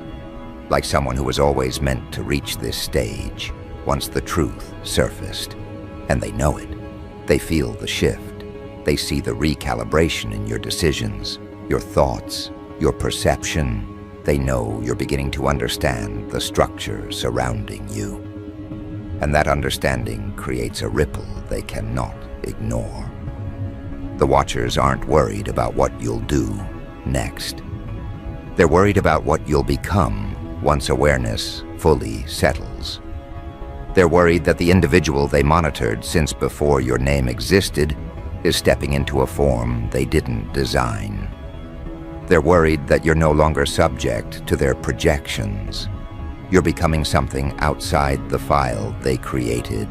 Like someone who was always meant to reach this stage once the truth surfaced. And they know it. They feel the shift. They see the recalibration in your decisions, your thoughts, your perception. They know you're beginning to understand the structure surrounding you. And that understanding creates a ripple they cannot ignore. The watchers aren't worried about what you'll do next. They're worried about what you'll become once awareness fully settles. They're worried that the individual they monitored since before your name existed is stepping into a form they didn't design. They're worried that you're no longer subject to their projections. You're becoming something outside the file they created,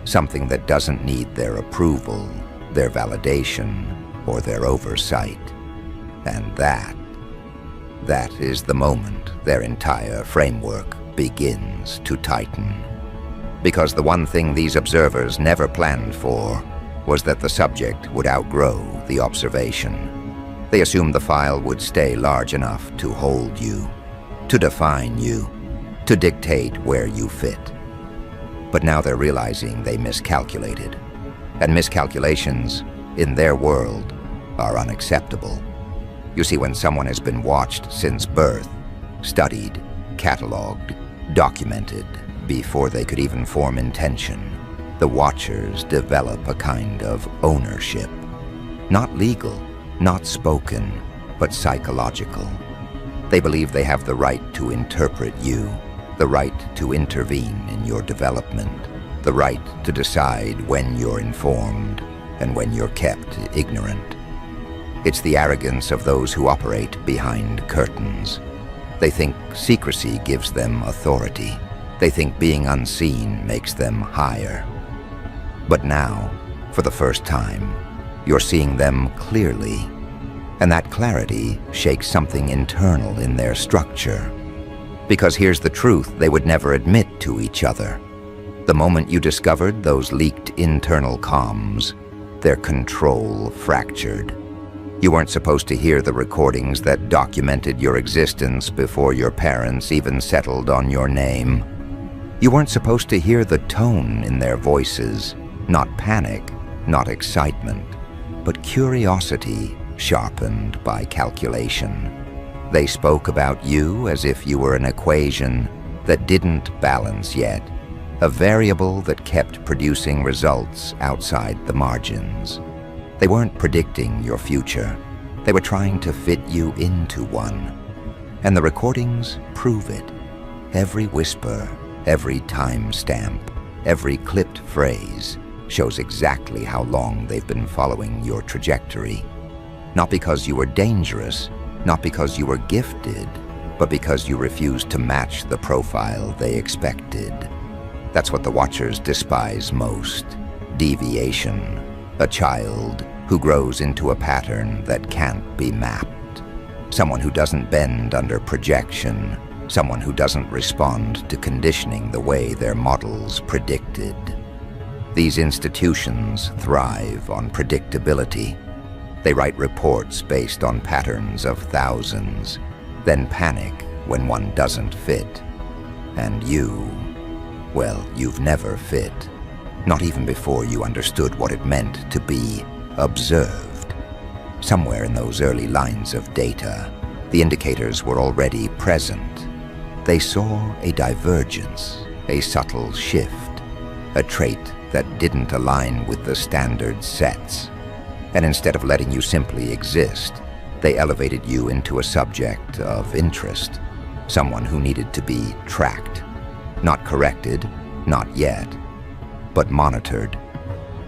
something that doesn't need their approval, their validation, or their oversight. And that is the moment their entire framework begins to tighten. Because the one thing these observers never planned for was that the subject would outgrow the observation. They assumed the file would stay large enough to hold you, to define you, to dictate where you fit. But now they're realizing they miscalculated. And miscalculations, in their world, are unacceptable. You see, when someone has been watched since birth, studied, cataloged, documented, before they could even form intention, the watchers develop a kind of ownership. Not legal, not spoken, but psychological. They believe they have the right to interpret you, the right to intervene in your development, the right to decide when you're informed and when you're kept ignorant. It's the arrogance of those who operate behind curtains. They think secrecy gives them authority. They think being unseen makes them higher. But now, for the first time, you're seeing them clearly. And that clarity shakes something internal in their structure. Because here's the truth they would never admit to each other. The moment you discovered those leaked internal comms, their control fractured. You weren't supposed to hear the recordings that documented your existence before your parents even settled on your name. You weren't supposed to hear the tone in their voices, not panic, not excitement, but curiosity sharpened by calculation. They spoke about you as if you were an equation that didn't balance yet, a variable that kept producing results outside the margins. They weren't predicting your future. They were trying to fit you into one. And the recordings prove it. Every whisper, every timestamp, every clipped phrase shows exactly how long they've been following your trajectory. Not because you were dangerous, not because you were gifted, but because you refused to match the profile they expected. That's what the watchers despise most: deviation. A child who grows into a pattern that can't be mapped, someone who doesn't bend under projection, someone who doesn't respond to conditioning the way their models predicted. These institutions thrive on predictability. They write reports based on patterns of thousands, then panic when one doesn't fit. And you, well, you've never fit, not even before you understood what it meant to be observed. Somewhere in those early lines of data, the indicators were already present. They saw a divergence, a subtle shift, a trait that didn't align with the standard sets. And instead of letting you simply exist, they elevated you into a subject of interest, someone who needed to be tracked, not corrected, not yet, but monitored.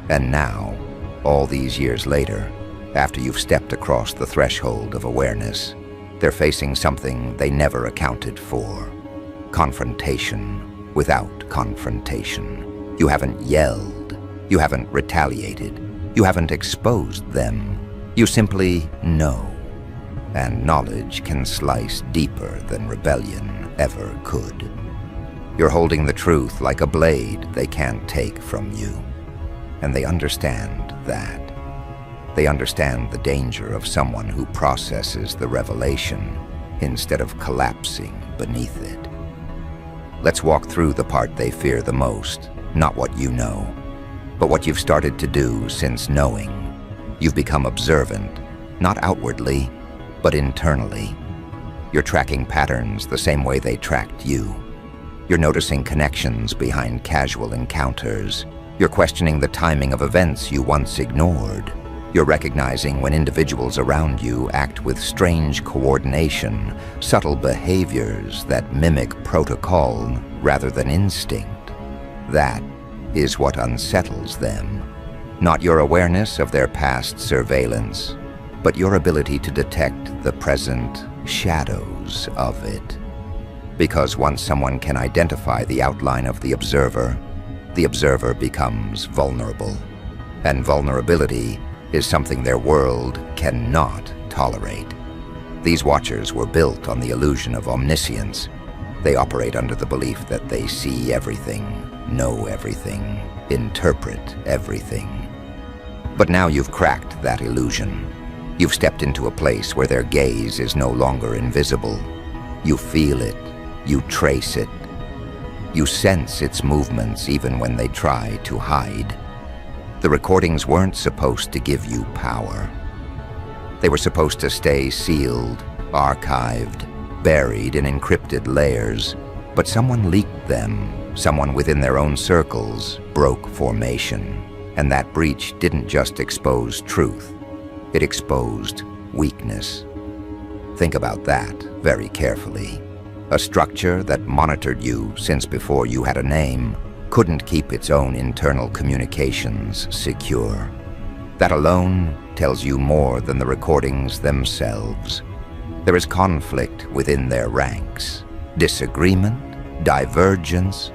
And now, all these years later, after you've stepped across the threshold of awareness, they're facing something they never accounted for. Confrontation without confrontation. You haven't yelled. You haven't retaliated. You haven't exposed them. You simply know. And knowledge can slice deeper than rebellion ever could. You're holding the truth like a blade they can't take from you. And they understand that. They understand the danger of someone who processes the revelation instead of collapsing beneath it. Let's walk through the part they fear the most, not what you know, but what you've started to do since knowing. You've become observant, not outwardly, but internally. You're tracking patterns the same way they tracked you. You're noticing connections behind casual encounters. You're questioning the timing of events you once ignored. You're recognizing when individuals around you act with strange coordination, subtle behaviors that mimic protocol rather than instinct. That is what unsettles them. Not your awareness of their past surveillance, but your ability to detect the present shadows of it. Because once someone can identify the outline of the observer becomes vulnerable. And vulnerability is something their world cannot tolerate. These watchers were built on the illusion of omniscience. They operate under the belief that they see everything, know everything, interpret everything. But now you've cracked that illusion. You've stepped into a place where their gaze is no longer invisible. You feel it, you trace it. You sense its movements even when they try to hide. The recordings weren't supposed to give you power. They were supposed to stay sealed, archived, buried in encrypted layers. But someone leaked them. Someone within their own circles broke formation. And that breach didn't just expose truth. It exposed weakness. Think about that very carefully. A structure that monitored you since before you had a name couldn't keep its own internal communications secure. That alone tells you more than the recordings themselves. There is conflict within their ranks, disagreement, divergence.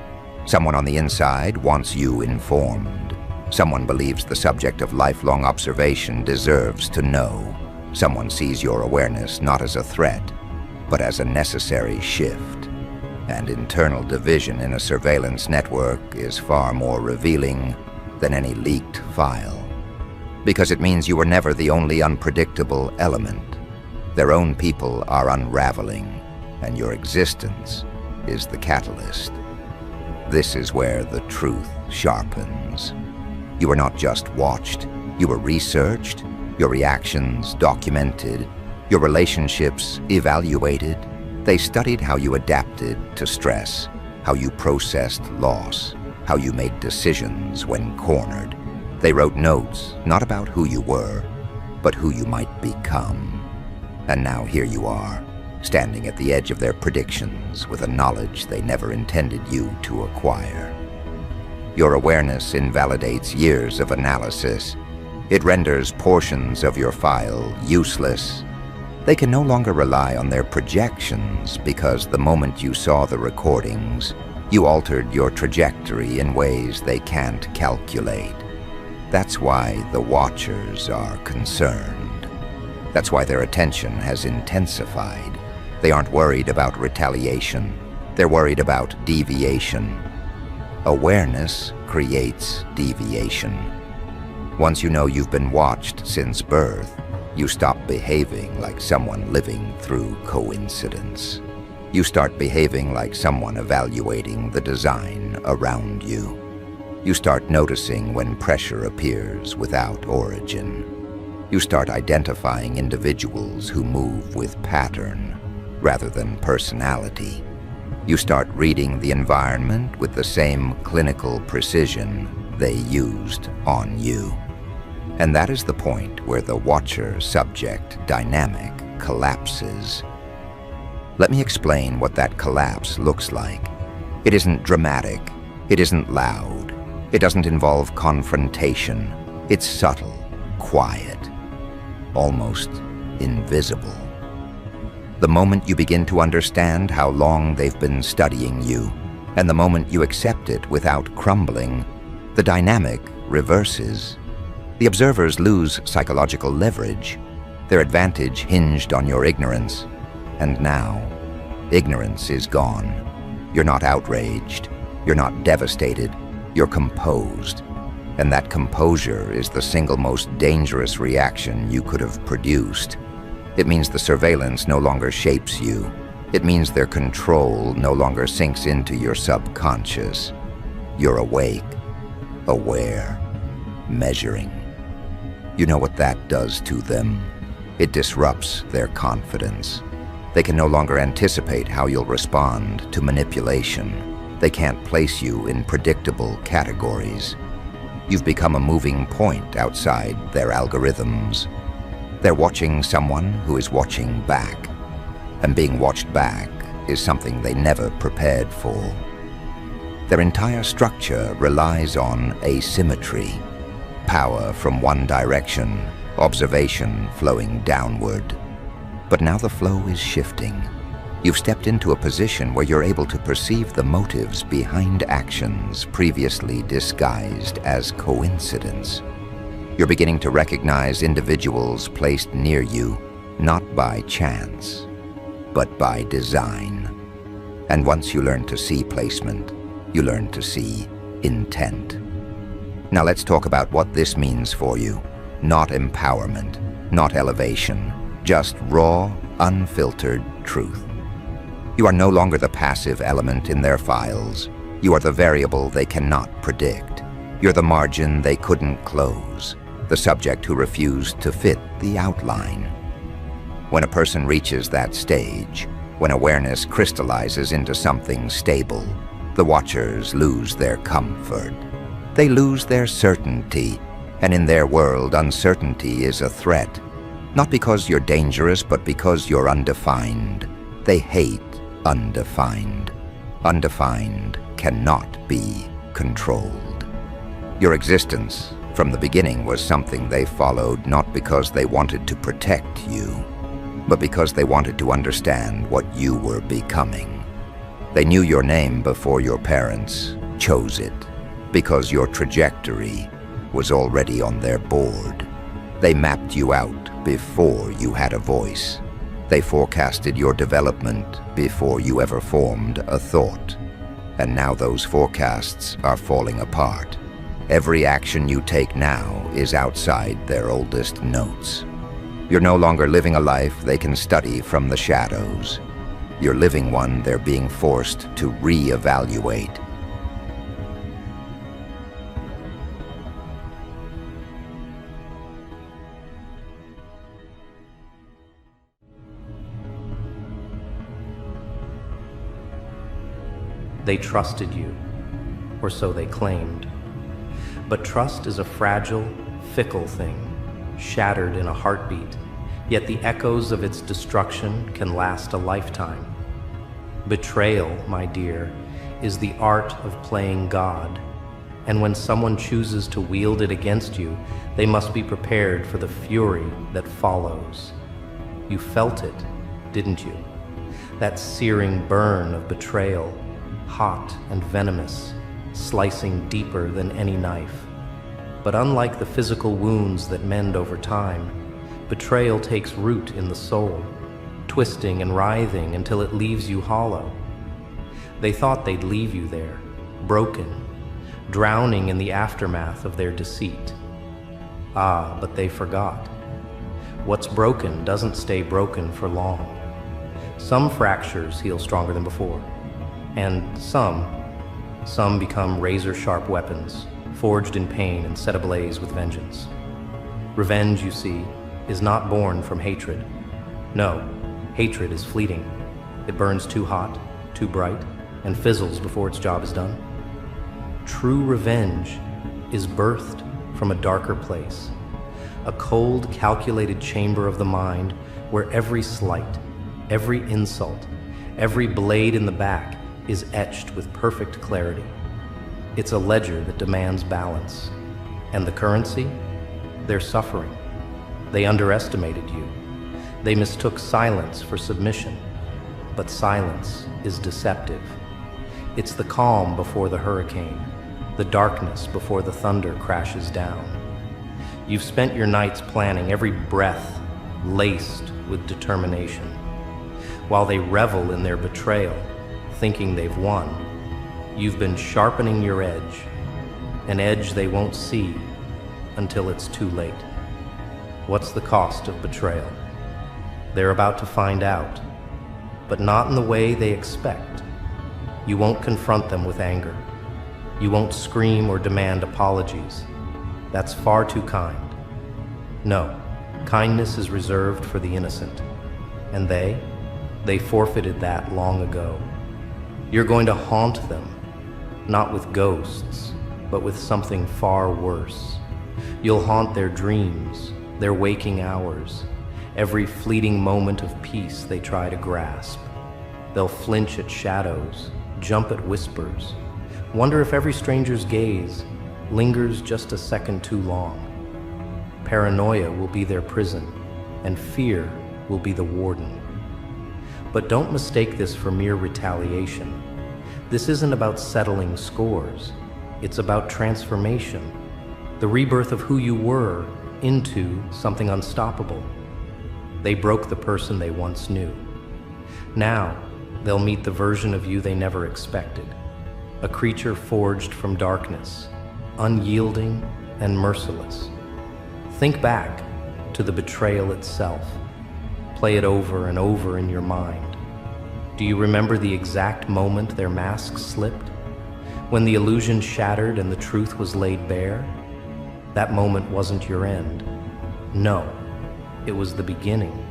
Someone on the inside wants you informed. Someone believes the subject of lifelong observation deserves to know. Someone sees your awareness not as a threat, but as a necessary shift. And internal division in a surveillance network is far more revealing than any leaked file. Because it means you were never the only unpredictable element. Their own people are unraveling, and your existence is the catalyst. This is where the truth sharpens. You were not just watched, you were researched, your reactions documented, your relationships evaluated. They studied how you adapted to stress, how you processed loss, how you made decisions when cornered. They wrote notes, not about who you were, but who you might become. And now here you are, standing at the edge of their predictions with a knowledge they never intended you to acquire. Your awareness invalidates years of analysis. It renders portions of your file useless. They can no longer rely on their projections because the moment you saw the recordings, you altered your trajectory in ways they can't calculate. That's why the Watchers are concerned. That's why their attention has intensified. They aren't worried about retaliation. They're worried about deviation. Awareness creates deviation. Once you know you've been watched since birth, you stop behaving like someone living through coincidence. You start behaving like someone evaluating the design around you. You start noticing when pressure appears without origin. You start identifying individuals who move with pattern rather than personality. You start reading the environment with the same clinical precision they used on you. And that is the point where the Watcher-subject dynamic collapses. Let me explain what that collapse looks like. It isn't dramatic. It isn't loud. It doesn't involve confrontation. It's subtle, quiet, almost invisible. The moment you begin to understand how long they've been studying you, and the moment you accept it without crumbling, the dynamic reverses. The observers lose psychological leverage, their advantage hinged on your ignorance. And now, ignorance is gone. You're not outraged. You're not devastated. You're composed. And that composure is the single most dangerous reaction you could have produced. It means the surveillance no longer shapes you. It means their control no longer sinks into your subconscious. You're awake, aware, measuring. You know what that does to them. It disrupts their confidence. They can no longer anticipate how you'll respond to manipulation. They can't place you in predictable categories. You've become a moving point outside their algorithms. They're watching someone who is watching back. And being watched back is something they never prepared for. Their entire structure relies on asymmetry. Power from one direction, observation flowing downward. But now the flow is shifting. You've stepped into a position where you're able to perceive the motives behind actions previously disguised as coincidence. You're beginning to recognize individuals placed near you, not by chance, but by design. And once you learn to see placement, you learn to see intent. Now let's talk about what this means for you. Not empowerment, not elevation, just raw, unfiltered truth. You are no longer the passive element in their files. You are the variable they cannot predict. You're the margin they couldn't close, the subject who refused to fit the outline. When a person reaches that stage, when awareness crystallizes into something stable, the Watchers lose their comfort. They lose their certainty, and in their world, uncertainty is a threat. Not because you're dangerous, but because you're undefined. They hate undefined. Undefined cannot be controlled. Your existence, from the beginning, was something they followed not because they wanted to protect you, but because they wanted to understand what you were becoming. They knew your name before your parents chose it, because your trajectory was already on their board. They mapped you out before you had a voice. They forecasted your development before you ever formed a thought. And now those forecasts are falling apart. Every action you take now is outside their oldest notes. You're no longer living a life they can study from the shadows. You're living one they're being forced to reevaluate. They trusted you, or so they claimed. But trust is a fragile, fickle thing, shattered in a heartbeat, yet the echoes of its destruction can last a lifetime. Betrayal, my dear, is the art of playing God, and when someone chooses to wield it against you, they must be prepared for the fury that follows. You felt it, didn't you? That searing burn of betrayal, hot and venomous, slicing deeper than any knife. But unlike the physical wounds that mend over time, betrayal takes root in the soul, twisting and writhing until it leaves you hollow. They thought they'd leave you there, broken, drowning in the aftermath of their deceit. Ah, but they forgot. What's broken doesn't stay broken for long. Some fractures heal stronger than before, and some become razor-sharp weapons, forged in pain and set ablaze with vengeance. Revenge, you see, is not born from hatred. No, hatred is fleeting. It burns too hot, too bright, and fizzles before its job is done. True revenge is birthed from a darker place, a cold, calculated chamber of the mind where every slight, every insult, every blade in the back is etched with perfect clarity. It's a ledger that demands balance. And the currency? Their suffering. They underestimated you. They mistook silence for submission. But silence is deceptive. It's the calm before the hurricane, the darkness before the thunder crashes down. You've spent your nights planning, every breath laced with determination. While they revel in their betrayal, thinking they've won, you've been sharpening your edge, an edge they won't see until it's too late. What's the cost of betrayal? They're about to find out, but not in the way they expect. You won't confront them with anger. You won't scream or demand apologies. That's far too kind. No, kindness is reserved for the innocent, and they forfeited that long ago. You're going to haunt them, not with ghosts, but with something far worse. You'll haunt their dreams, their waking hours, every fleeting moment of peace they try to grasp. They'll flinch at shadows, jump at whispers, wonder if every stranger's gaze lingers just a second too long. Paranoia will be their prison, and fear will be the warden. But don't mistake this for mere retaliation. This isn't about settling scores. It's about transformation, the rebirth of who you were into something unstoppable. They broke the person they once knew. Now, they'll meet the version of you they never expected, a creature forged from darkness, unyielding and merciless. Think back to the betrayal itself. Play it over and over in your mind. Do you remember the exact moment their masks slipped? When the illusion shattered and the truth was laid bare? That moment wasn't your end. No, it was the beginning.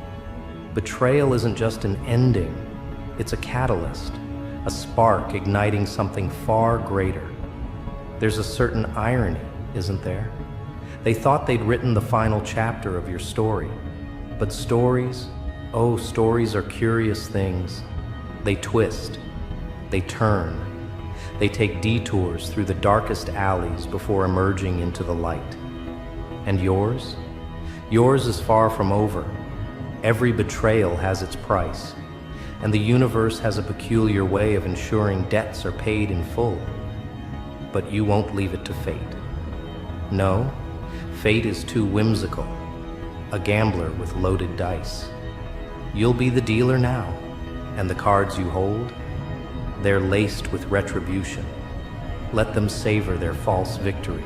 Betrayal isn't just an ending. It's a catalyst, a spark igniting something far greater. There's a certain irony, isn't there? They thought they'd written the final chapter of your story. But stories, oh, stories are curious things. They twist, they turn, they take detours through the darkest alleys before emerging into the light. And yours? Yours is far from over. Every betrayal has its price, and the universe has a peculiar way of ensuring debts are paid in full. But you won't leave it to fate. No, fate is too whimsical, a gambler with loaded dice. You'll be the dealer now, and the cards you hold, they're laced with retribution. Let them savor their false victory.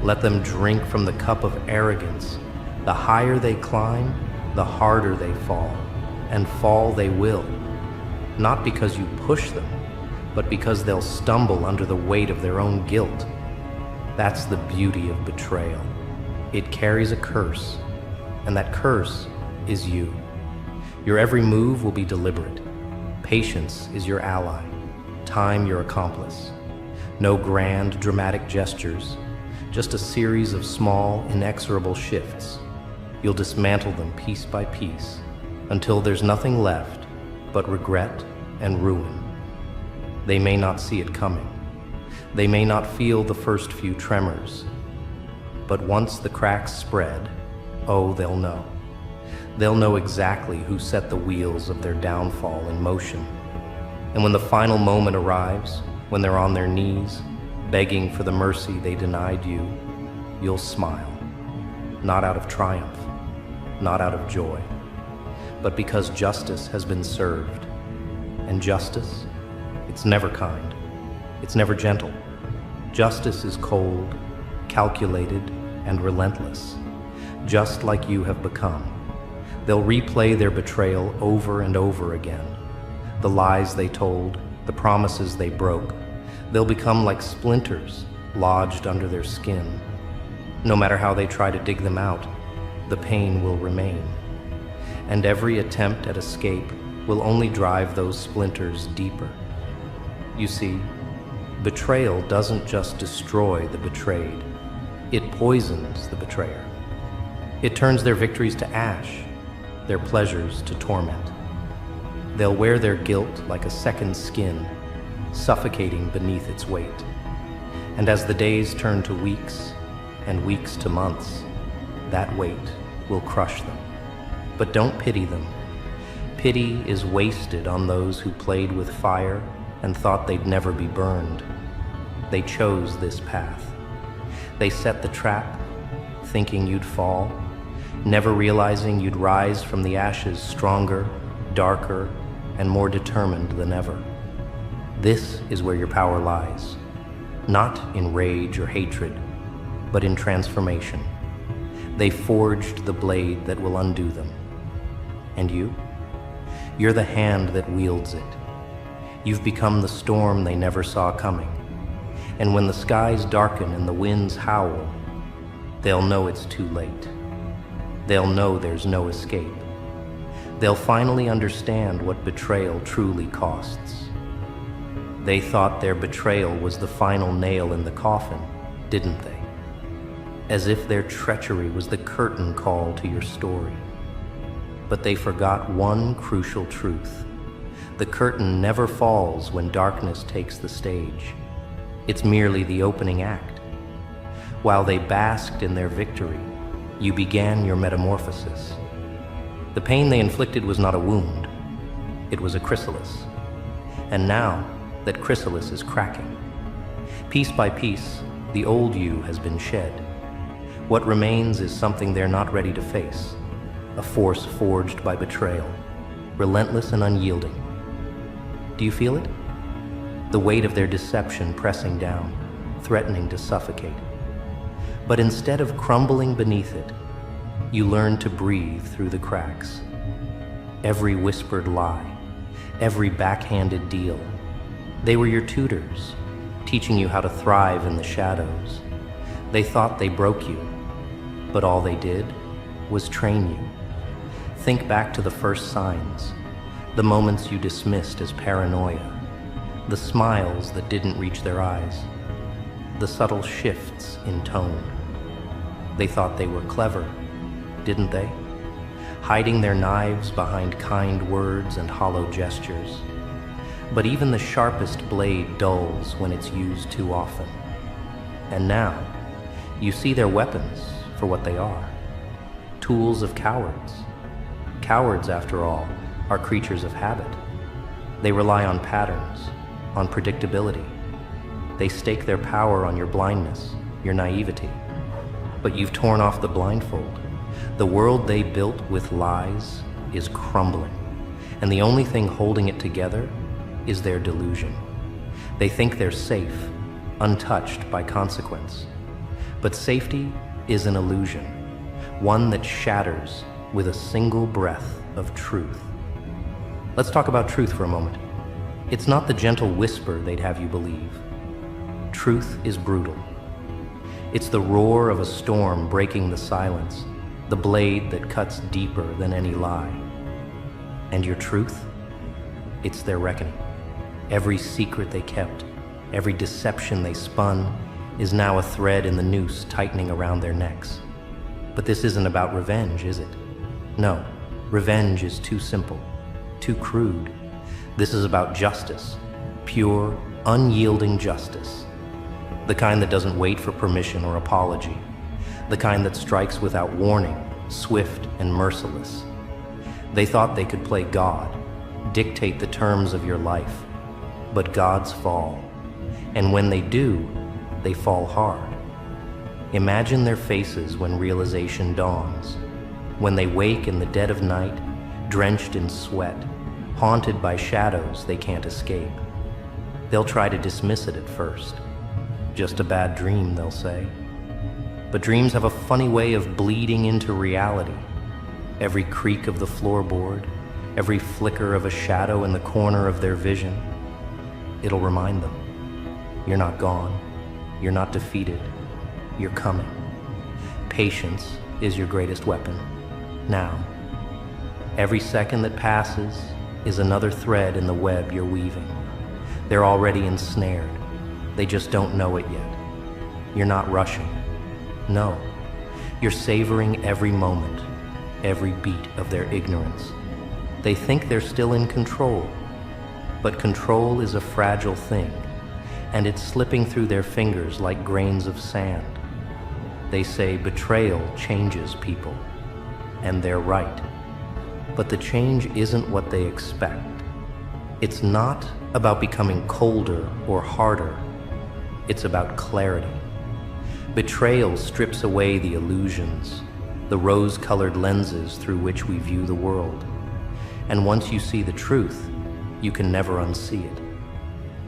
Let them drink from the cup of arrogance. The higher they climb, the harder they fall, and fall they will. Not because you push them, but because they'll stumble under the weight of their own guilt. That's the beauty of betrayal. It carries a curse, and that curse is you. Your every move will be deliberate. Patience is your ally, time your accomplice. No grand, dramatic gestures, just a series of small, inexorable shifts. You'll dismantle them piece by piece until there's nothing left but regret and ruin. They may not see it coming. They may not feel the first few tremors. But once the cracks spread, oh, they'll know. They'll know exactly who set the wheels of their downfall in motion. And when the final moment arrives, when they're on their knees, begging for the mercy they denied you, you'll smile, not out of triumph, not out of joy, but because justice has been served. And justice, it's never kind, it's never gentle. Justice is cold, calculated, and relentless, just like you have become. They'll replay their betrayal over and over again. The lies they told, the promises they broke, they'll become like splinters lodged under their skin. No matter how they try to dig them out, the pain will remain. And every attempt at escape will only drive those splinters deeper. You see, betrayal doesn't just destroy the betrayed, it poisons the betrayer. It turns their victories to ash, their pleasures to torment. They'll wear their guilt like a second skin, suffocating beneath its weight. And as the days turn to weeks, and weeks to months, that weight will crush them. But don't pity them. Pity is wasted on those who played with fire and thought they'd never be burned. They chose this path. They set the trap, thinking you'd fall, never realizing you'd rise from the ashes stronger, darker, and more determined than ever. This is where your power lies, not in rage or hatred, but in transformation. They forged the blade that will undo them. And you? You're the hand that wields it. You've become the storm they never saw coming. And when the skies darken and the winds howl, they'll know it's too late. They'll know there's no escape. They'll finally understand what betrayal truly costs. They thought their betrayal was the final nail in the coffin, didn't they? As if their treachery was the curtain call to your story. But they forgot one crucial truth. The curtain never falls when darkness takes the stage. It's merely the opening act. While they basked in their victory, you began your metamorphosis. The pain they inflicted was not a wound. It was a chrysalis. And now that chrysalis is cracking. Piece by piece, the old you has been shed. What remains is something they're not ready to face. A force forged by betrayal, relentless and unyielding. Do you feel it? The weight of their deception pressing down, threatening to suffocate. But instead of crumbling beneath it, you learn to breathe through the cracks. Every whispered lie, every backhanded deal. They were your tutors, teaching you how to thrive in the shadows. They thought they broke you, but all they did was train you. Think back to the first signs, the moments you dismissed as paranoia, the smiles that didn't reach their eyes, the subtle shifts in tone. They thought they were clever, didn't they? Hiding their knives behind kind words and hollow gestures. But even the sharpest blade dulls when it's used too often. And now, you see their weapons for what they are. Tools of cowards. Cowards, after all, are creatures of habit. They rely on patterns, on predictability. They stake their power on your blindness, your naivety. But you've torn off the blindfold. The world they built with lies is crumbling, and the only thing holding it together is their delusion. They think they're safe, untouched by consequence. But safety is an illusion, one that shatters with a single breath of truth. Let's talk about truth for a moment. It's not the gentle whisper they'd have you believe. Truth is brutal. It's the roar of a storm breaking the silence, the blade that cuts deeper than any lie. And your truth? It's their reckoning. Every secret they kept, every deception they spun, is now a thread in the noose tightening around their necks. But this isn't about revenge, is it? No, revenge is too simple, too crude. This is about justice, pure, unyielding justice. The kind that doesn't wait for permission or apology. The kind that strikes without warning, swift and merciless. They thought they could play God, dictate the terms of your life. But gods fall. And when they do, they fall hard. Imagine their faces when realization dawns, when they wake in the dead of night, drenched in sweat, haunted by shadows they can't escape. They'll try to dismiss it at first. Just a bad dream, they'll say. But dreams have a funny way of bleeding into reality. Every creak of the floorboard, every flicker of a shadow in the corner of their vision, it'll remind them. You're not gone. You're not defeated. You're coming. Patience is your greatest weapon. Now, every second that passes is another thread in the web you're weaving. They're already ensnared. They just don't know it yet. You're not rushing. No, you're savoring every moment, every beat of their ignorance. They think they're still in control, but control is a fragile thing, and it's slipping through their fingers like grains of sand. They say betrayal changes people, and they're right. But the change isn't what they expect. It's not about becoming colder or harder. It's about clarity. Betrayal strips away the illusions, the rose-colored lenses through which we view the world. And once you see the truth, you can never unsee it.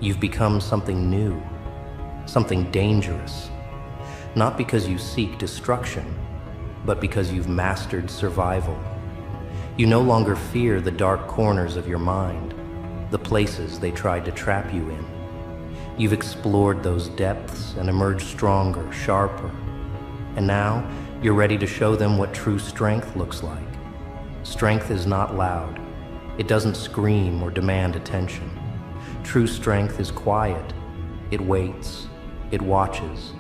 You've become something new, something dangerous, not because you seek destruction, but because you've mastered survival. You no longer fear the dark corners of your mind, the places they tried to trap you in. You've explored those depths and emerged stronger, sharper. And now you're ready to show them what true strength looks like. Strength is not loud. It doesn't scream or demand attention. True strength is quiet. It waits. It watches.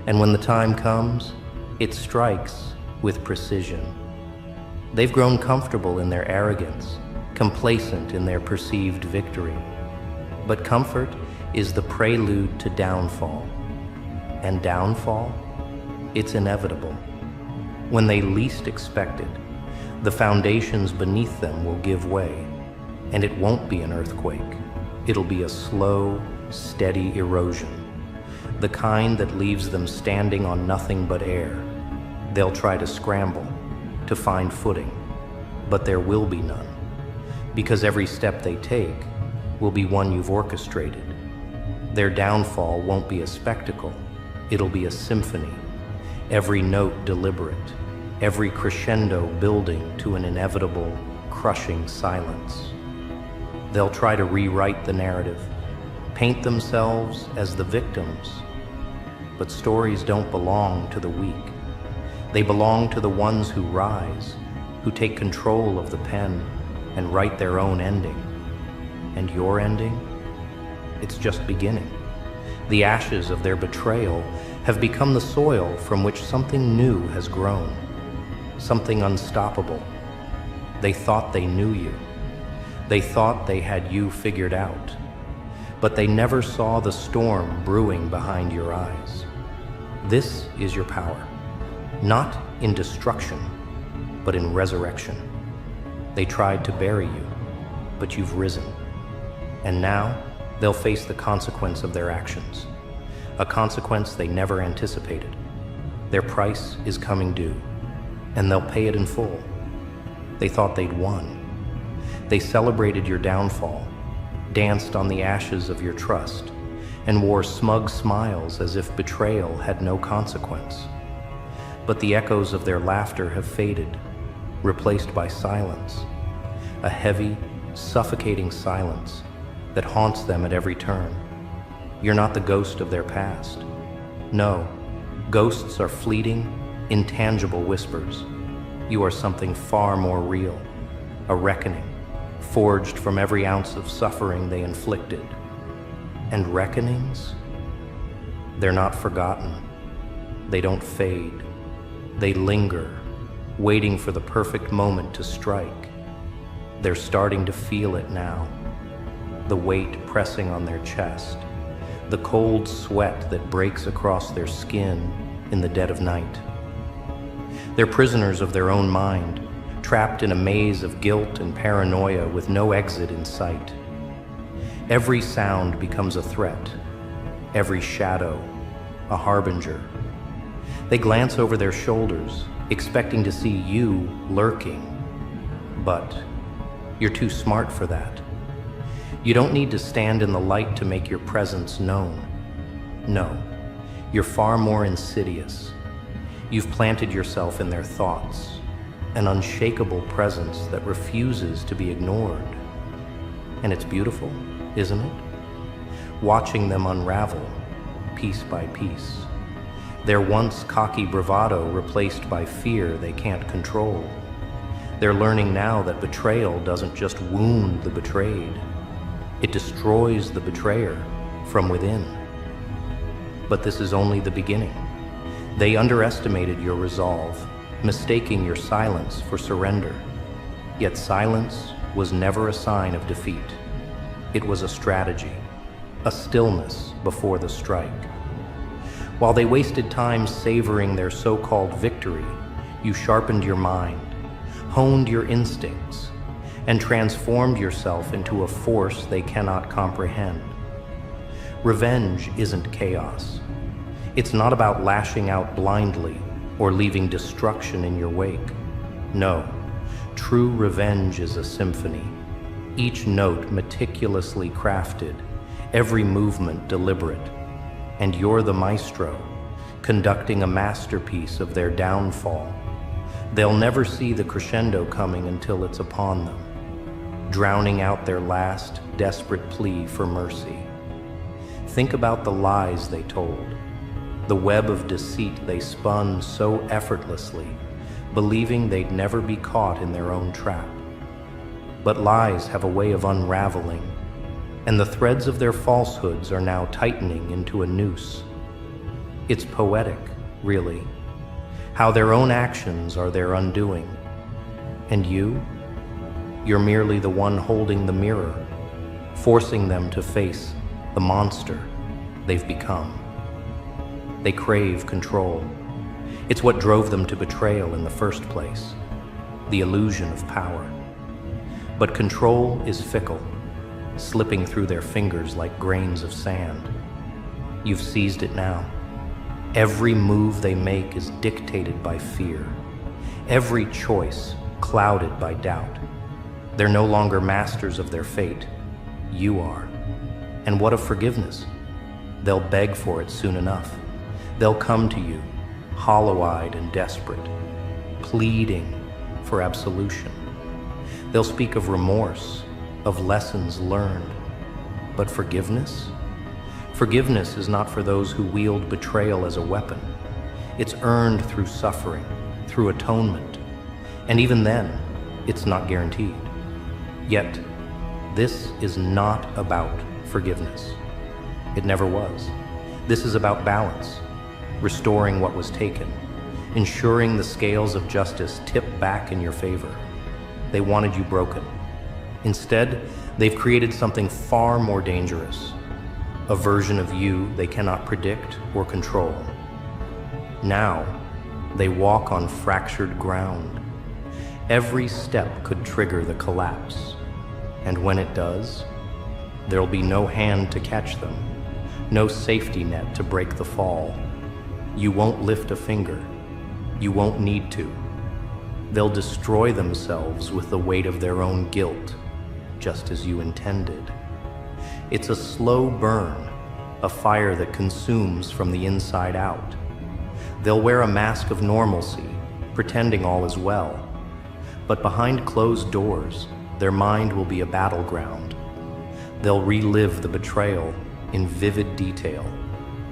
And when the time comes, it strikes with precision. They've grown comfortable in their arrogance, complacent in their perceived victory. But comfort is the prelude to downfall. And downfall, it's inevitable. When they least expect it, the foundations beneath them will give way, and it won't be an earthquake. It'll be a slow, steady erosion, the kind that leaves them standing on nothing but air. They'll try to scramble, to find footing, but there will be none, because every step they take will be one you've orchestrated. Their downfall won't be a spectacle, it'll be a symphony, every note deliberate, every crescendo building to an inevitable, crushing silence. They'll try to rewrite the narrative, paint themselves as the victims, but stories don't belong to the weak. They belong to the ones who rise, who take control of the pen and write their own ending. And your ending? It's just beginning. The ashes of their betrayal have become the soil from which something new has grown, something unstoppable. They thought they knew you. They thought they had you figured out, but they never saw the storm brewing behind your eyes. This is your power, not in destruction, but in resurrection. They tried to bury you, but you've risen. And now, they'll face the consequence of their actions, a consequence they never anticipated. Their price is coming due, and they'll pay it in full. They thought they'd won. They celebrated your downfall, danced on the ashes of your trust, and wore smug smiles as if betrayal had no consequence. But the echoes of their laughter have faded, replaced by silence, a heavy, suffocating silence that haunts them at every turn. You're not the ghost of their past. No, ghosts are fleeting, intangible whispers. You are something far more real, a reckoning, forged from every ounce of suffering they inflicted. And reckonings? They're not forgotten. They don't fade. They linger, waiting for the perfect moment to strike. They're starting to feel it now. The weight pressing on their chest, the cold sweat that breaks across their skin in the dead of night. They're prisoners of their own mind, trapped in a maze of guilt and paranoia with no exit in sight. Every sound becomes a threat, every shadow a harbinger. They glance over their shoulders, expecting to see you lurking. But you're too smart for that. You don't need to stand in the light to make your presence known. No, you're far more insidious. You've planted yourself in their thoughts, an unshakable presence that refuses to be ignored. And it's beautiful, isn't it? Watching them unravel, piece by piece. Their once cocky bravado replaced by fear they can't control. They're learning now that betrayal doesn't just wound the betrayed. It destroys the betrayer from within. But this is only the beginning. They underestimated your resolve, mistaking your silence for surrender. Yet silence was never a sign of defeat. It was a strategy, a stillness before the strike. While they wasted time savoring their so-called victory, you sharpened your mind, honed your instincts, and transformed yourself into a force they cannot comprehend. Revenge isn't chaos. It's not about lashing out blindly or leaving destruction in your wake. No, true revenge is a symphony, each note meticulously crafted, every movement deliberate, and you're the maestro, conducting a masterpiece of their downfall. They'll never see the crescendo coming until it's upon them, drowning out their last desperate plea for mercy. Think about the lies they told, the web of deceit they spun so effortlessly, believing they'd never be caught in their own trap. But lies have a way of unraveling, and the threads of their falsehoods are now tightening into a noose. It's poetic, really, how their own actions are their undoing. And you're merely the one holding the mirror, forcing them to face the monster they've become. They crave control. It's what drove them to betrayal in the first place, the illusion of power. But control is fickle, slipping through their fingers like grains of sand. You've seized it now. Every move they make is dictated by fear, every choice clouded by doubt. They're no longer masters of their fate. You are. And what of forgiveness? They'll beg for it soon enough. They'll come to you, hollow-eyed and desperate, pleading for absolution. They'll speak of remorse, of lessons learned. But forgiveness? Forgiveness is not for those who wield betrayal as a weapon. It's earned through suffering, through atonement. And even then, it's not guaranteed. Yet, this is not about forgiveness. It never was. This is about balance, restoring what was taken, ensuring the scales of justice tip back in your favor. They wanted you broken. Instead, they've created something far more dangerous, a version of you they cannot predict or control. Now, they walk on fractured ground. Every step could trigger the collapse, and when it does, there'll be no hand to catch them, no safety net to break the fall. You won't lift a finger. You won't need to. They'll destroy themselves with the weight of their own guilt, just as you intended. It's a slow burn, a fire that consumes from the inside out. They'll wear a mask of normalcy, pretending all is well. But behind closed doors, their mind will be a battleground. They'll relive the betrayal in vivid detail,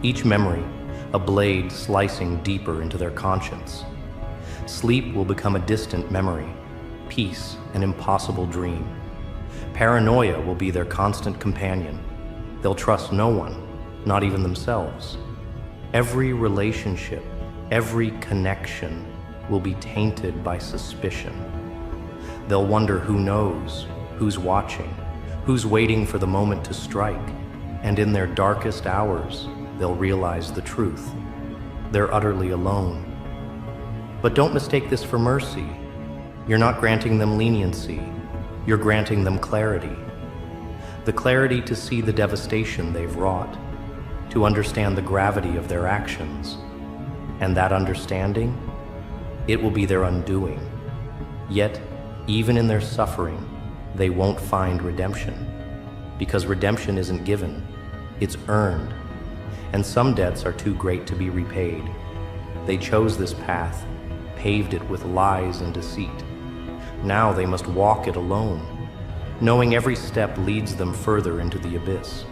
each memory a blade slicing deeper into their conscience. Sleep will become a distant memory, peace an impossible dream. Paranoia will be their constant companion. They'll trust no one, not even themselves. Every relationship, every connection will be tainted by suspicion. They'll wonder who knows, who's watching, who's waiting for the moment to strike, and in their darkest hours, they'll realize the truth. They're utterly alone. But don't mistake this for mercy. You're not granting them leniency. You're granting them clarity. The clarity to see the devastation they've wrought, to understand the gravity of their actions. And that understanding, it will be their undoing. Yet, even in their suffering, they won't find redemption. Because redemption isn't given, it's earned. And some debts are too great to be repaid. They chose this path, paved it with lies and deceit. Now they must walk it alone, knowing every step leads them further into the abyss.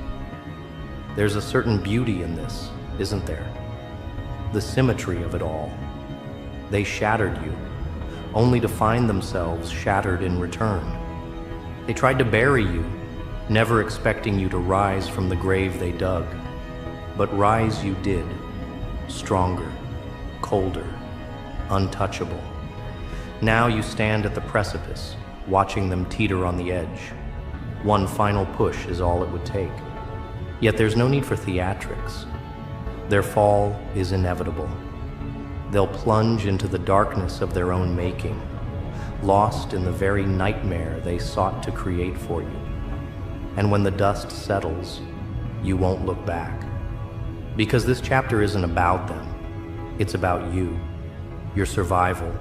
There's a certain beauty in this, isn't there? The symmetry of it all. They shattered you, only to find themselves shattered in return. They tried to bury you, never expecting you to rise from the grave they dug. But rise you did, stronger, colder, untouchable. Now you stand at the precipice, watching them teeter on the edge. One final push is all it would take. Yet there's no need for theatrics. Their fall is inevitable. They'll plunge into the darkness of their own making, lost in the very nightmare they sought to create for you. And when the dust settles, you won't look back. Because this chapter isn't about them. It's about you, your survival,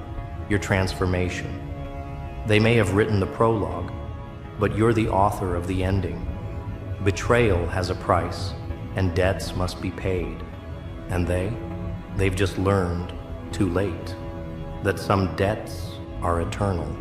your transformation. They may have written the prologue, but you're the author of the ending. Betrayal has a price, and debts must be paid. And they've just learned, too late, that some debts are eternal.